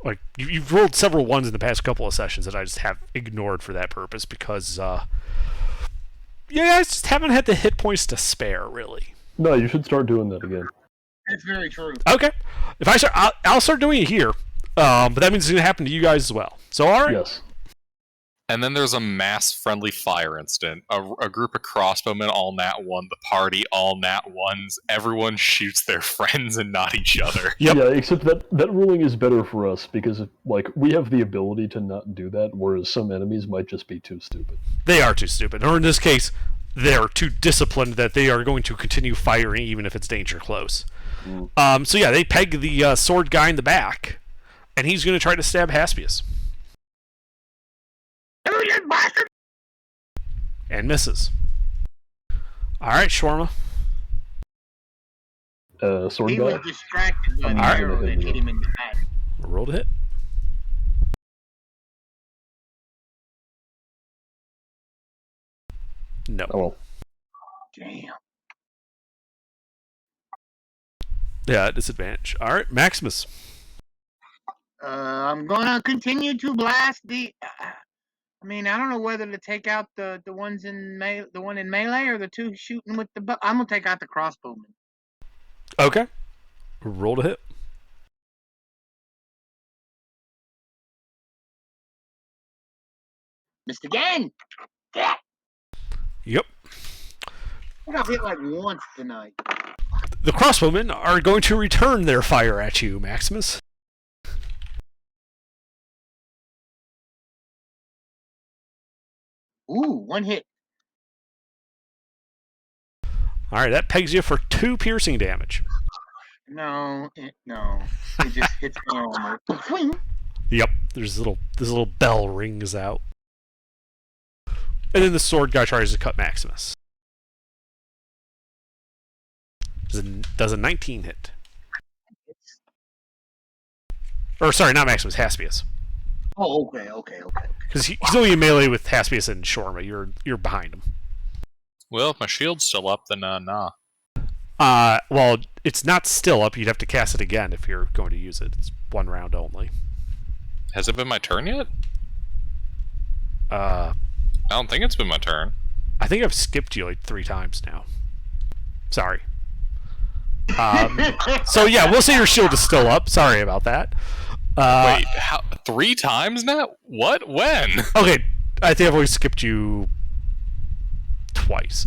Like, you've rolled several 1s in the past couple of sessions that I just have ignored for that purpose because, yeah, I just haven't had the hit points to spare, really. No, you should start doing that again. That's very true. Okay. If I start, I'll start doing it here. But that means it's going to happen to you guys as well. So, all right. Yes. And then there's a mass-friendly fire incident. A group of crossbowmen all nat 1, the party all nat 1s. Everyone shoots their friends and not each other. Yep. Yeah, except that ruling is better for us because like we have the ability to not do that, whereas some enemies might just be too stupid. They are too stupid. Or in this case, they're too disciplined that they are going to continue firing even if it's danger close. So yeah, they peg the sword guy in the back, and he's going to try to stab Haspius. And misses. Alright, Shawarma. Sword He guy. was distracted by the Alright. arrow that hit him in the back. Roll to hit. No. Oh well. Damn. Yeah, disadvantage. Alright, Maximus. I'm gonna continue to blast the. I mean, I don't know whether to take out the ones in the one in melee or the two shooting with the. I'm gonna take out the crossbowman. Okay. Roll to hit. Missed again. Yeah. Yep. I got hit like once tonight. The crossbowmen are going to return their fire at you, Maximus. Ooh, one hit. Alright, that pegs you for 2 piercing damage. No, no. It just hits my armor. Swing. Yep, this little bell rings out. And then the sword guy tries to cut Maximus. Does a 19 hit? Or sorry, not Maximus, Haspius. Oh, okay. Because he's only in melee with Haspius and Shawarma. You're behind him. Well, if my shield's still up, then nah. Well, it's not still up. You'd have to cast it again if you're going to use it. It's 1 round only. Has it been my turn yet? I I don't think it's been my turn. think I've skipped you like 3 times now. Sorry. So yeah, we'll say your shield is still up. Sorry about that. Wait, how, 3 times now? What? When? Okay, I think I've always skipped you twice.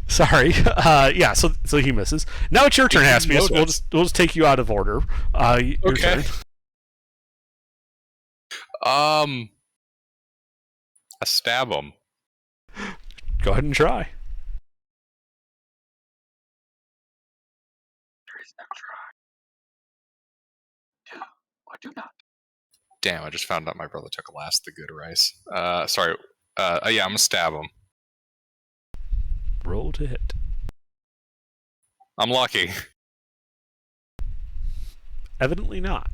Sorry. Yeah. So he misses. Now it's your turn, Didn't Haspius. notice. We'll just take you out of order. Your Okay. turn. I stab him. Go ahead and try. Damn, I just found out my brother took a last the good rice. Sorry. Yeah, I'm gonna stab him. Roll to hit. I'm lucky. Evidently not.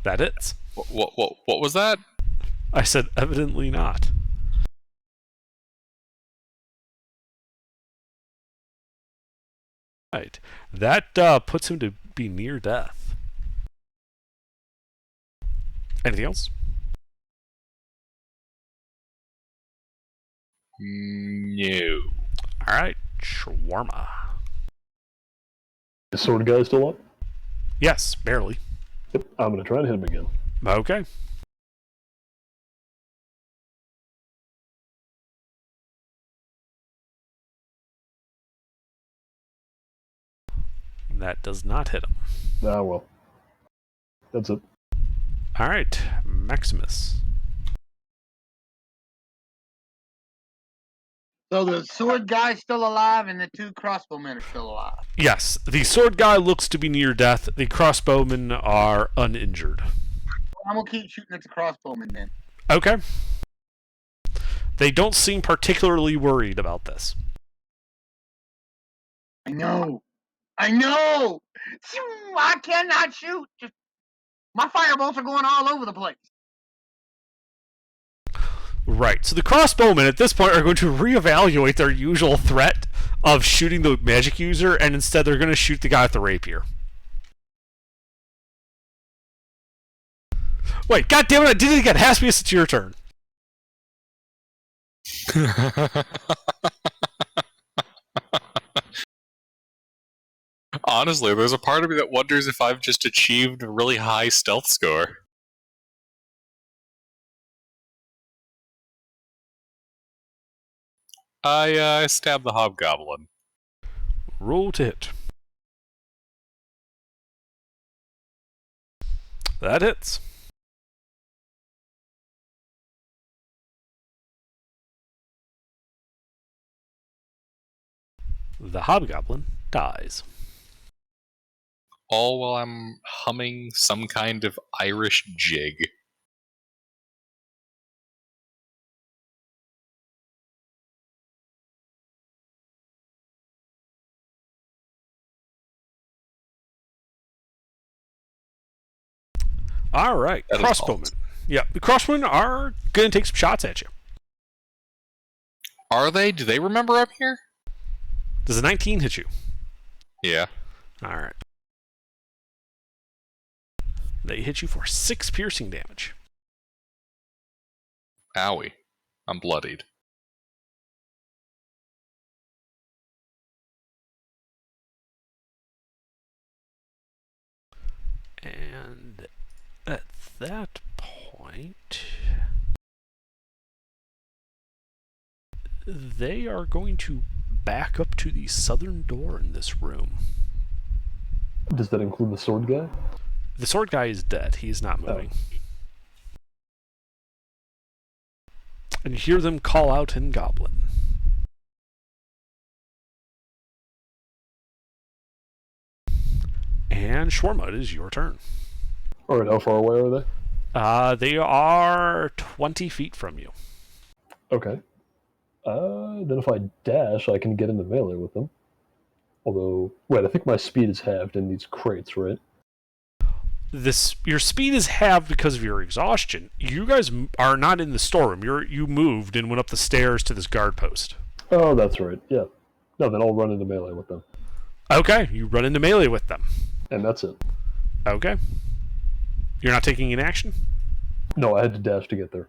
That hits. What was that? I said evidently not. Right. That puts him to be near death. Anything else? No. Alright, Shawarma. Is sword guy still up? Yes, barely. Yep. I'm gonna try and hit him again. Okay. That does not hit him. Ah well. That's it. Alright, Maximus. So the sword guy's still alive and the 2 crossbowmen are still alive. Yes, the sword guy looks to be near death. The crossbowmen are uninjured. I'm gonna keep shooting at the crossbowmen then. Okay. They don't seem particularly worried about this. I know. I cannot shoot. My firebolts are going all over the place. Right. So the crossbowmen at this point are going to reevaluate their usual threat of shooting the magic user, and instead they're going to shoot the guy with the rapier. Wait, God damn it! I did it again. Haspius, it's your turn. Honestly, there's a part of me that wonders if I've just achieved a really high stealth score. I stabbed the hobgoblin. Roll to hit. That hits. The hobgoblin dies. All while I'm humming some kind of Irish jig. All right, That is crossbowmen. Yeah, the crossbowmen are going to take some shots at you. Are they? Do they remember I'm here? Does a 19 hit you? Yeah. All right. They hit you for 6 piercing damage. Owie. I'm bloodied. And at that point, they are going to back up to the southern door in this room. Does that include the sword guy? The sword guy is dead. He is not moving. And you hear them call out in Goblin. And Shawarma, it is your turn. Alright, how far away are they? They are 20 feet from you. Okay. Then if I dash, I can get into melee with them. Although, wait, I think my speed is halved in these crates, right? Your speed is halved because of your exhaustion. You guys are not in the storeroom. You moved and went up the stairs to this guard post. Oh, that's right, yeah. No, then I'll run into melee with them. Okay, you run into melee with them. And that's it. Okay. You're not taking an action No, I had to dash to get there.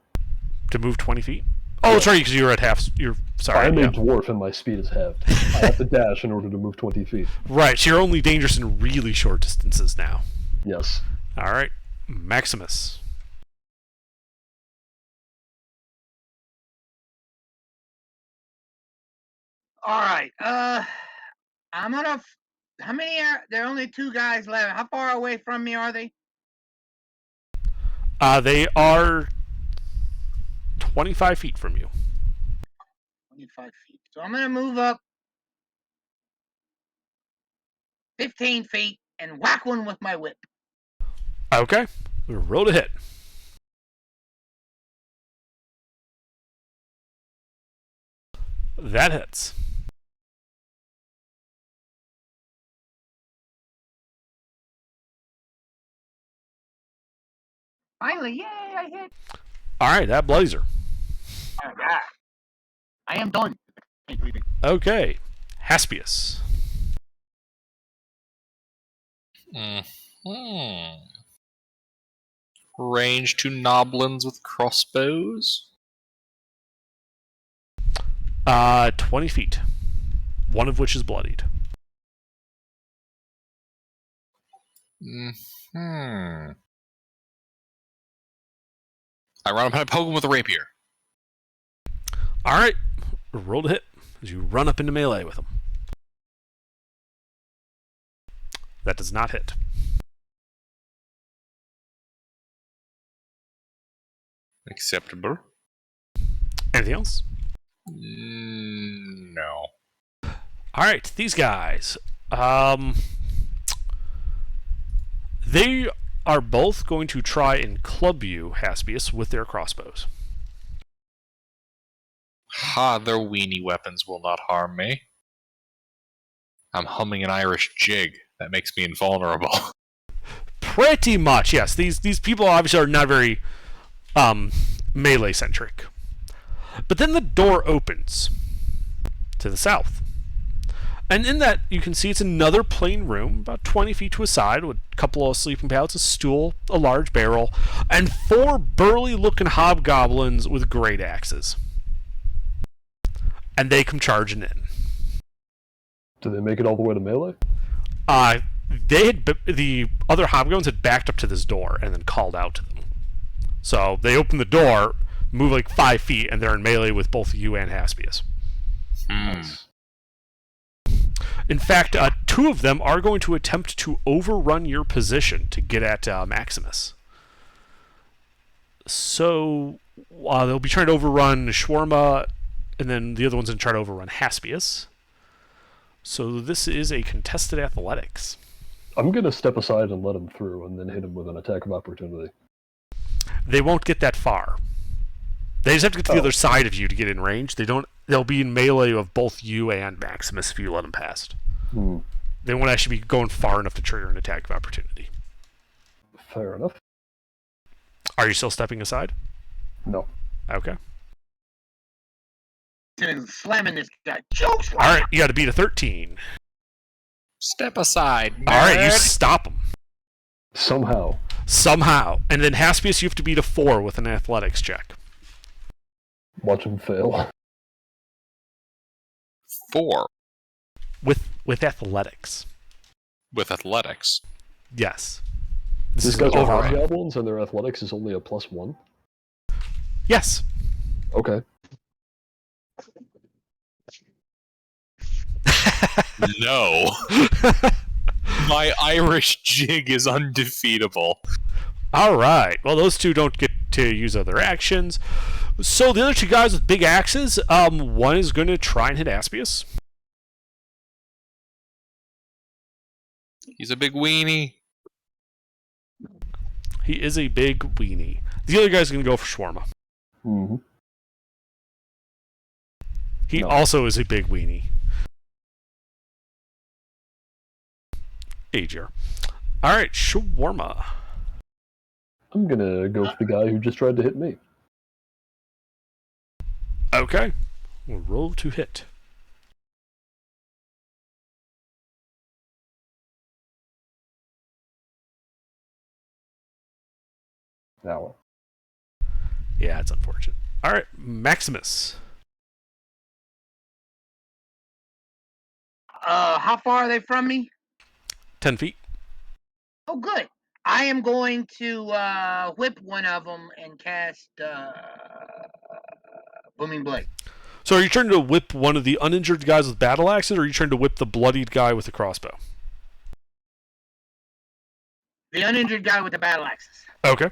to move 20 feet? Oh, that's right, because you were at half. You're sorry. I'm yeah. a dwarf and my speed is halved. I have to dash in order to move 20 feet. Right, so you're only dangerous in really short distances now. Yes. All right, Maximus. All right. I'm gonna. How many are there? Are only 2 guys left. How far away from me are they? They are 25 feet from you. 25 feet. So I'm gonna move up 15 feet and whack one with my whip. Okay, roll to hit. That hits. Finally, yay! I hit. All right, that blazer. All right. I am done. Can't believe it. Okay, Haspius. Range to noblins with crossbows. 20 feet. One of which is bloodied. I run up and I poke him with a rapier. All right, roll to hit as you run up into melee with him. That does not hit. Acceptable. Anything else? No. All right, these guys. They are both going to try and club you, Haspius, with their crossbows. Ha, their weenie weapons will not harm me. I'm humming an Irish jig. That makes me invulnerable. Pretty much, yes. These people obviously are not very melee-centric. But then the door opens to the south. And in that, you can see it's another plain room, about 20 feet to a side, with a couple of sleeping pallets, a stool, a large barrel, and 4 burly-looking hobgoblins with great axes. And they come charging in. Do they make it all the way to melee? The other hobgoblins had backed up to this door and then called out to them. So they open the door, move like 5 feet, and they're in melee with both you and Haspius. Nice. In fact, 2 of them are going to attempt to overrun your position to get at Maximus. So they'll be trying to overrun Shawarma, and then the other one's going to try to overrun Haspius. So this is a contested athletics. I'm going to step aside and let him through, and then hit him with an attack of opportunity. They won't get that far. They just have to get to the other side of you to get in range. They'll be in melee of both you and Maximus if you let them past. They won't actually be going far enough to trigger an attack of opportunity. Fair enough. Are you still stepping aside? No. Okay. And slamming this guy. Choke slam. Alright, you gotta beat a 13. Step aside. Alright, you nerd. stop him. Somehow. And then Haspius, you have to beat a 4 with an athletics check. Watch him fail. 4 With athletics. with athletics. Yes. These guys are override. hobgoblins, and their athletics is only a +1? Yes. Okay. No. My Irish jig is undefeatable. Alright. Well, those 2 don't get to use other actions. So the other 2 guys with big axes, one is going to try and hit Haspius. He's a big weenie. He is a big weenie. The other guy's going to go for Shawarma. Mm-hmm. He No. also is a big weenie. Aegir. Alright, Shawarma. I'm gonna go for the guy who just tried to hit me. Okay. We'll roll to hit. Now. Yeah, it's unfortunate. Alright, Maximus. How far are they from me? 10 feet. Oh, good. I am going to whip one of them and cast Booming Blade. So are you trying to whip one of the uninjured guys with battle axes, or are you trying to whip the bloodied guy with the crossbow? The uninjured guy with the battle axes. Okay.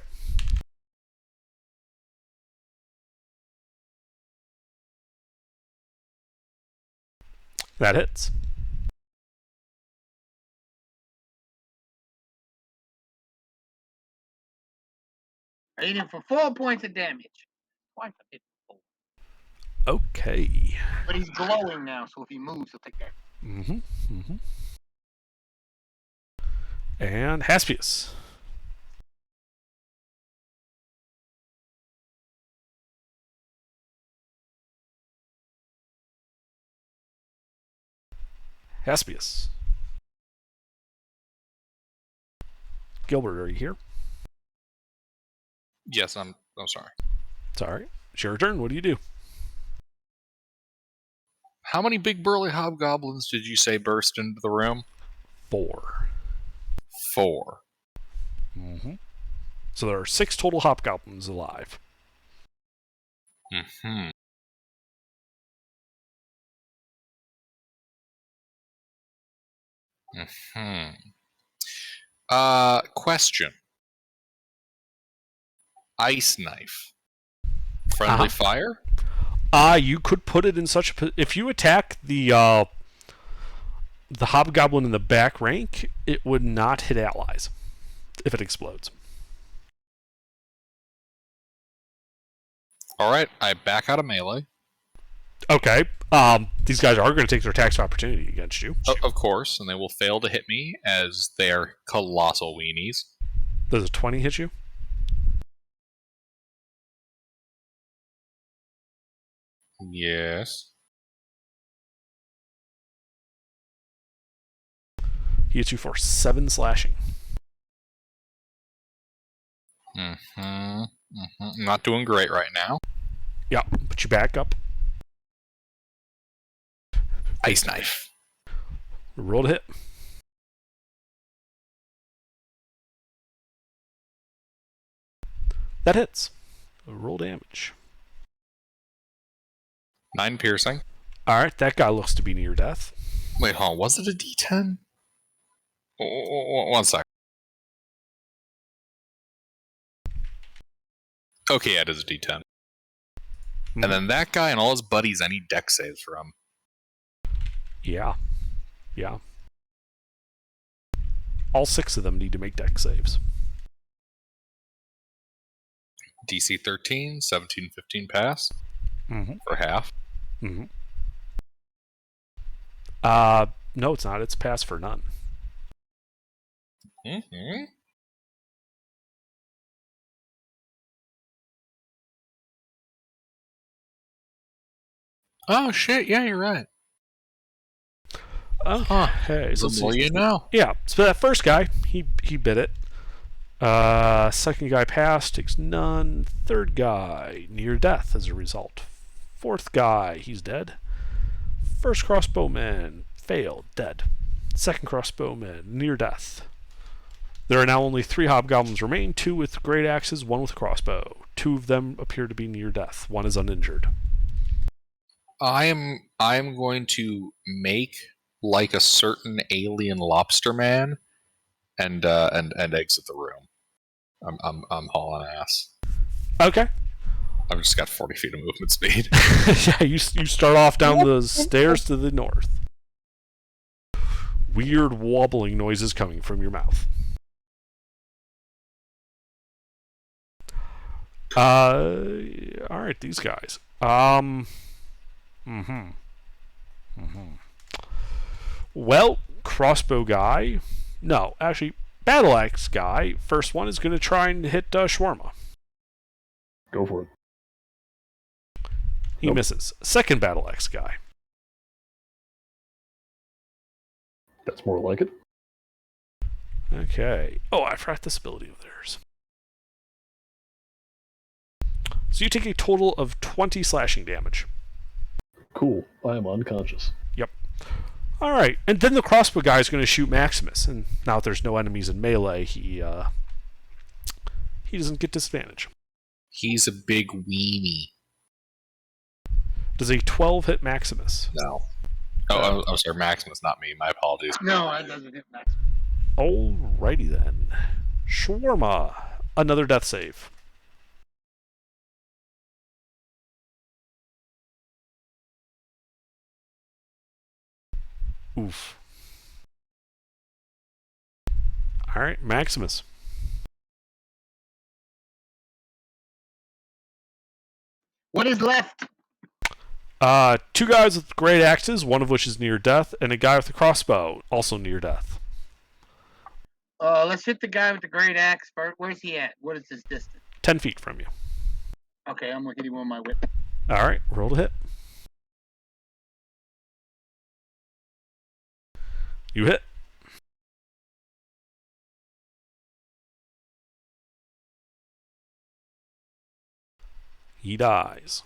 That hits. I hit him for 4 points of damage. Twice I hit him for 4. Okay. But he's glowing now, so if he moves, he'll take that. And Haspius. Haspius. Gilbert, are you here? Yes, I'm sorry. Sorry. It's your turn. What do you do? How many big burly hobgoblins did you say burst into the room? 4. 4. So there are 6 total hobgoblins alive. Mm-hmm. Question. Ice knife. Friendly fire? You could put it in such a... If you attack the hobgoblin in the back rank, it would not hit allies if it explodes. Alright, I back out of melee. Okay. These guys are going to take their attacks of opportunity against you. Of course, and they will fail to hit me as they are colossal weenies. Does a 20 hit you? Yes. He hits you for 7 slashing. Not doing great right now. Yeah, but you back up. Ice knife. Roll to hit. That hits. Roll damage. 9 piercing. Alright, that guy looks to be near death. Wait, hold on. Was it a D10? One sec. Okay, yeah, it is a D10. Hmm. And then that guy and all his buddies, I need deck saves from. Yeah. Yeah. All 6 of them need to make deck saves. DC 13, 17, 15 pass Mm-hmm. for half. Mm-hmm. No, it's not. It's pass for none. Mm-hmm. Oh shit! Yeah, you're right. Okay. So The more you know. yeah. So that first guy, he bit it. Second guy passed, takes none. Third guy, near death as a result. Fourth guy, he's dead. First crossbowman, failed, dead. Second crossbowman, near death. There are now only 3 hobgoblins remain, 2 with great axes, 1 with a crossbow. 2 of them appear to be near death. 1 is uninjured. I am going to make like a certain alien lobster man and exit the room. I'm hauling ass. Okay. I've just got 40 feet of movement speed. Yeah, you start off down the stairs to the north. Weird wobbling noises coming from your mouth. Alright, these guys. Well, crossbow guy. No, actually, battle axe guy. First one is going to try and hit Shawarma. Go for it. He Nope. misses. Second battle axe guy. That's more like it. Okay. Oh, I forgot this ability of theirs. So you take a total of 20 slashing damage. Cool. I am unconscious. All right, and then the crossbow guy is going to shoot Maximus, and now that there's no enemies in melee, he doesn't get disadvantage. He's a big weenie. Does a 12 hit Maximus? No. Oh, I'm sorry, Maximus, not me. My apologies. No, that doesn't hit max. Alrighty then. Shawarma, another death save. Oof. Alright, Maximus. What is left? 2 guys with great axes, one of which is near death, and a guy with a crossbow, also near death. Let's hit the guy with the great axe first. Where's he at? What is his distance? 10 feet from you. Okay, I'm gonna hit him with my whip. Alright, roll to hit. You hit. He dies.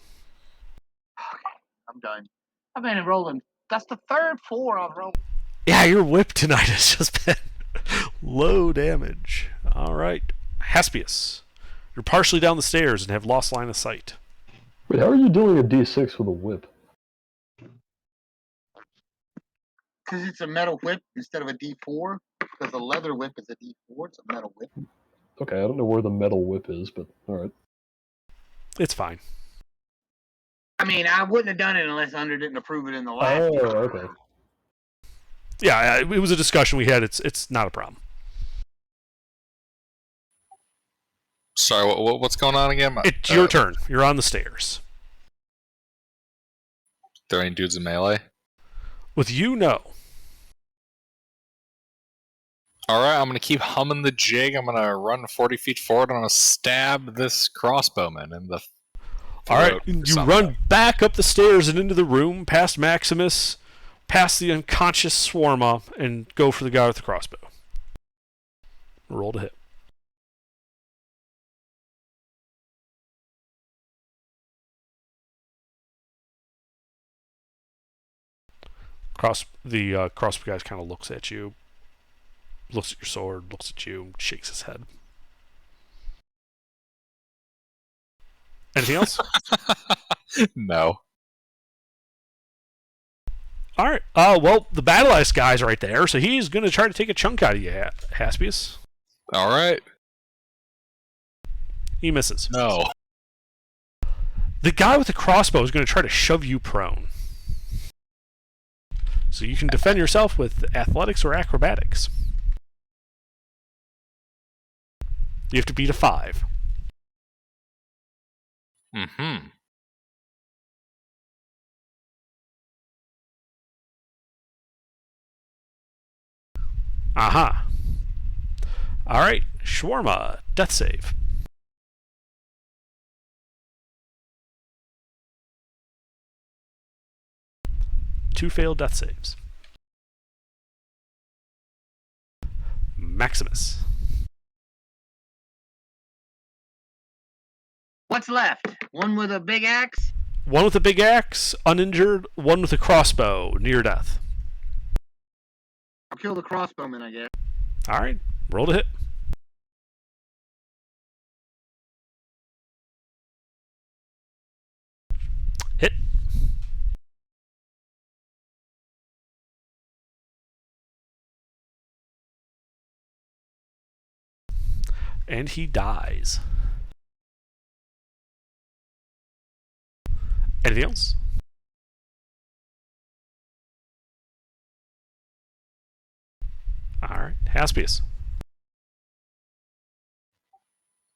I'm done. I've been rolling. That's the third 4 I've rolled. Yeah, your whip tonight has just been low damage. Alright. Haspius. You're partially down the stairs and have lost line of sight. Wait, how are you doing a D6 with a whip? Because it's a metal whip instead of a D4. Because a leather whip is a D4. It's a metal whip. Okay, I don't know where the metal whip is, but alright. It's fine. I mean, I wouldn't have done it unless Under didn't approve it in the last. Oh, okay. Yeah, it was a discussion we had. It's not a problem. Sorry, what's going on again? It's your turn. You're on the stairs. There any dudes in melee? With you, no. Alright, I'm going to keep humming the jig. I'm going to run 40 feet forward. I'm going to stab this crossbowman in the Alright, throat or you something. run back up the stairs and into the room, past Maximus, past the unconscious Shawarma, and go for the guy with the crossbow. Roll to hit. Crossbow guy kind of looks at you, looks at your sword, looks at you, shakes his head. Anything else? No. All right. Well, the Battle Axe guy's right there, so he's going to try to take a chunk out of you, Haspius. All right. He misses. No. The guy with the crossbow is going to try to shove you prone. So you can defend yourself with athletics or acrobatics. You have to beat a 5. Mm-hmm. Aha. All right. Shawarma, death save. Two failed death saves. Maximus. What's left? One with a big axe? One with a big axe, uninjured. One with a crossbow, near death. I'll kill the crossbowman, I guess. All right. Roll to hit. Hit. And he dies. Anything else? All right. Haspius.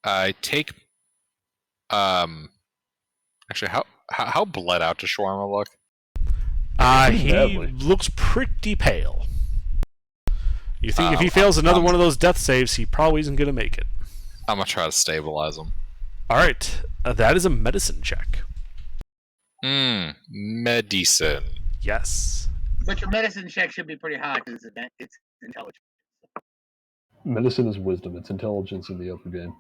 I take. Actually, how bled out does Shawarma look? He badly. looks pretty pale. You think if he Um, fails another um, one of those death saves, he probably isn't going to make it. I'm gonna try to stabilize him. All right. That is a medicine check. Medicine. Yes. But your medicine check should be pretty high because it's intelligent. Medicine is wisdom. It's intelligence in the upper game.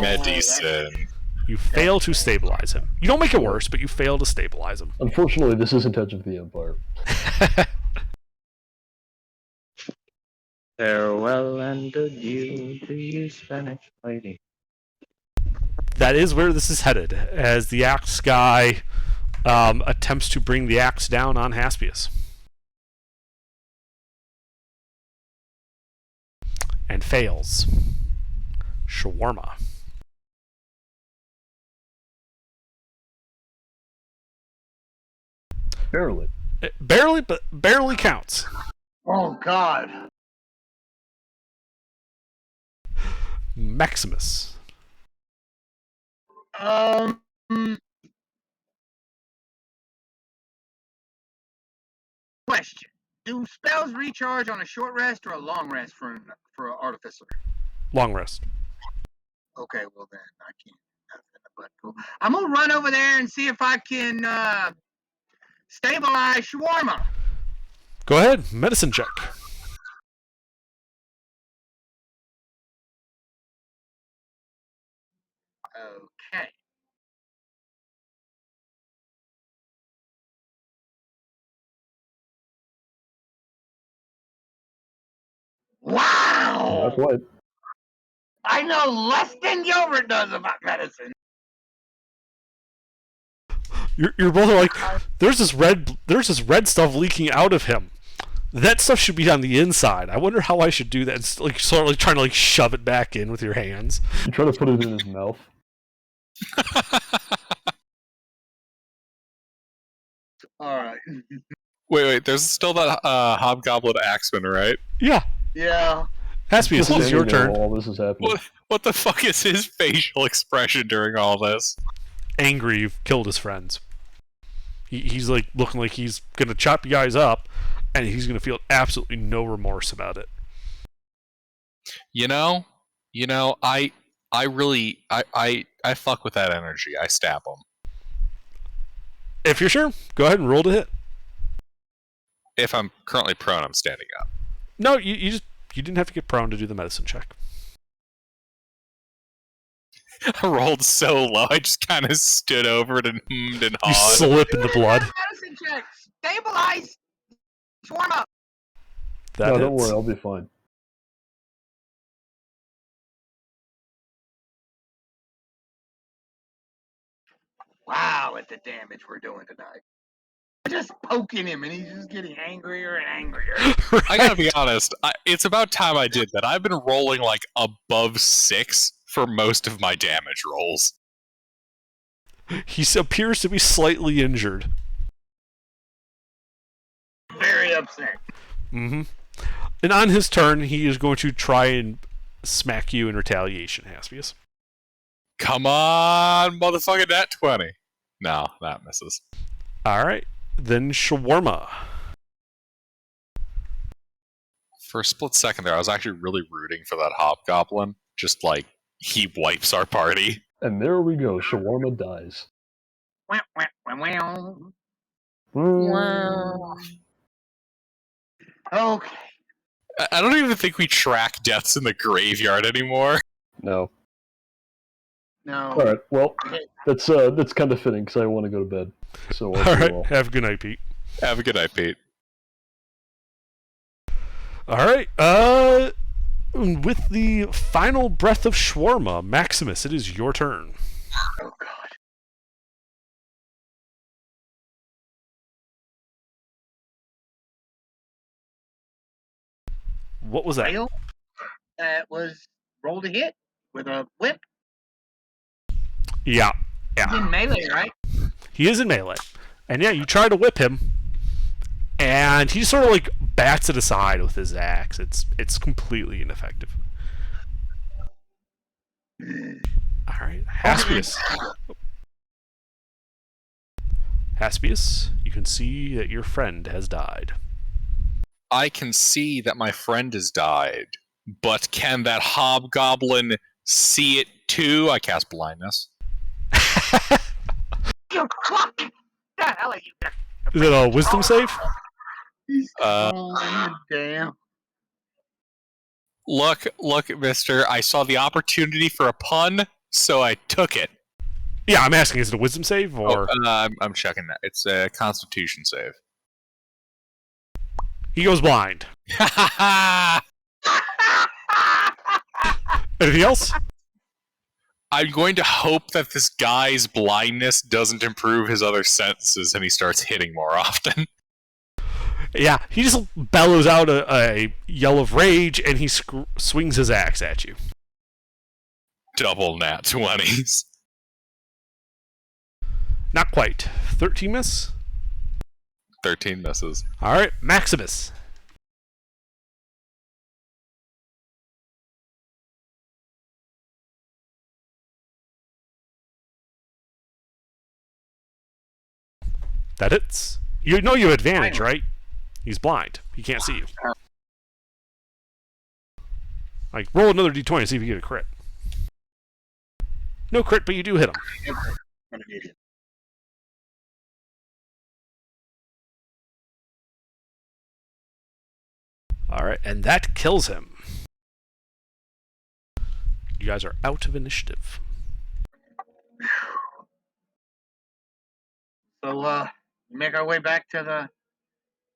Medicine. You fail to stabilize him. You don't make it worse, but you fail to stabilize him. Unfortunately, this isn't Edge of the Empire. Farewell and adieu to you, Spanish lady. That is where this is headed, as the axe guy attempts to bring the axe down on Haspius. And fails. Shawarma. Barely. Barely, but barely counts. Oh, God. Maximus. Question. Do spells recharge on a short rest or a long rest for an artificer? Long rest. Okay, well then I can't. Nothing but cool. I'm gonna run over there and see if I can stabilize Shawarma. Go ahead. Medicine check. Okay. Wow! Not quite. I know less than Gilbert does about medicine. You're both like, there's this red stuff leaking out of him. That stuff should be on the inside. I wonder how I should do that. It's like sort of like trying to like shove it back in with your hands. You try to put it in his mouth. All right. Wait. There's still that hobgoblin axeman, right? Yeah. Yeah. Haspius, this is your Standing there turn. while all this is happening. What the fuck is his facial expression during all this? Angry you've killed his friends. He's like looking like he's gonna chop you guys up, and he's gonna feel absolutely no remorse about it. You know, I really fuck with that energy. I stab him. If you're sure, go ahead and roll to hit. If I'm currently prone, I'm standing up. No, you didn't have to get prone to do the medicine check. I rolled so low, I just kind of stood over it and hummed and You hawed. slip in the blood. Medicine check. Stabilize. Shawarma. That No, don't hits. worry, I'll be fine. wow at the damage we're doing tonight. We're just poking him, and he's just getting angrier and angrier. I gotta be honest. It's about time I did that. I've been rolling like above 6 for most of my damage rolls. He appears to be slightly injured. Very upset. Mm-hmm. And on his turn, he is going to try and smack you in retaliation, Haspius. Come on, motherfucking nat 20. No, that misses. All right. Then Shawarma. For a split second there, I was actually really rooting for that hobgoblin. Just like, he wipes our party. And there we go. Shawarma dies. Wow, wow, wow, Wow. Okay. I don't even think we track deaths in the graveyard anymore. No. No. All right. Well, that's kind of fitting because I want to go to bed. So All right. Have a good night, Pete. Have a good night, Pete. All right. With the final breath of Shawarma, Maximus, it is your turn. Oh God. What was that? Fail. That was roll to hit with a whip. Yeah. He's in melee, right? He is in melee. And yeah, you try to whip him, and he sort of like bats it aside with his axe. It's completely ineffective. All right, Haspius. Haspius, you can see that your friend has died. I can see that my friend has died, but can that hobgoblin see it too? I cast blindness. You fuck! The hell are you? Is it a wisdom save? He's Uh, oh, damn. Look, mister, I saw the opportunity for a pun, so I took it. Yeah, I'm asking, is it a wisdom save or? I'm checking that. It's a constitution save. He goes blind. Anything else? I'm going to hope that this guy's blindness doesn't improve his other senses and he starts hitting more often. Yeah, he just bellows out a yell of rage and he swings his axe at you. Double nat 20s. Not quite. 13 miss? 13 misses. Alright, Maximus. That hits. You know you have advantage, right? He's blind. He can't see you. Like, roll another d20 and see if you get a crit. No crit, but you do hit him. I'm an idiot. Alright, and that kills him. You guys are out of initiative. So, we make our way back to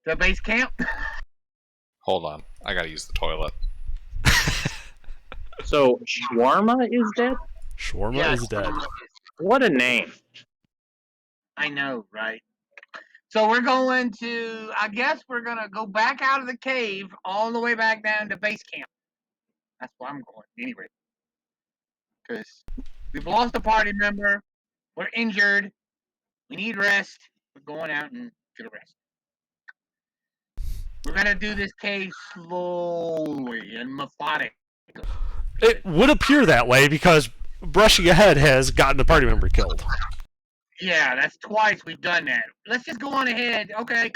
the base camp. Hold on. I gotta use the toilet. So Shawarma is dead? Shawarma Yeah, is dead. What a name. I know, right? So we're going to, I guess we're going to go back out of the cave all the way back down to base camp. That's where I'm going, anyway. Because we've lost a party member. We're injured. We need rest. We're going out and get a rest. We're going to do this cave slowly and methodically. It would appear that way because brushing ahead has gotten the party member killed. Yeah, that's twice we've done that. Let's just go on ahead, okay?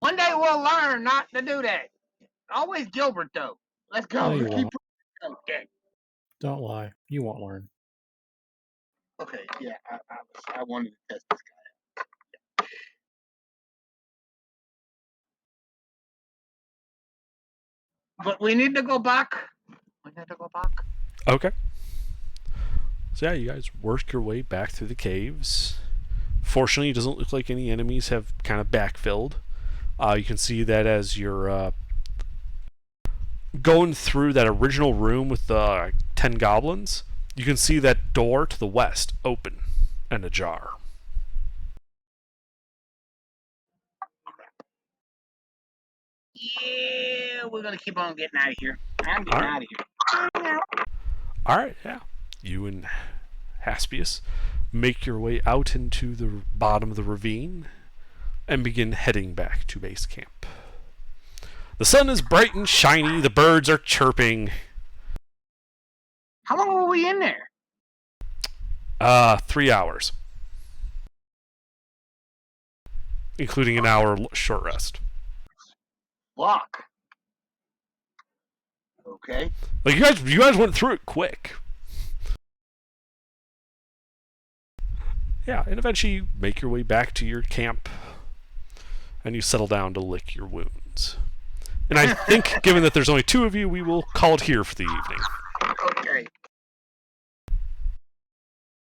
One day we'll learn not to do that. Always Gilbert, though. Let's go. No, you Keep won't. okay. Don't lie. You won't learn. Okay, yeah, I wanted to test this guy. But we need to go back. We need to go back. Okay. So yeah, you guys work your way back through the caves. Fortunately, it doesn't look like any enemies have kind of backfilled. You can see that as you're going through that original room with the 10 goblins, You can see that door to the west open and ajar. Yeah, we're gonna keep on getting out of here. I'm getting Alright. out of here. All right, yeah. You and Haspius make your way out into the bottom of the ravine and begin heading back to base camp. The sun is bright and shiny, the birds are chirping. How long were we in there? 3 hours. Including an hour short rest. Fuck. Okay. Like you guys went through it quick. Yeah, and eventually you make your way back to your camp and you settle down to lick your wounds. And I think, given that there's only 2 of you, we will call it here for the evening.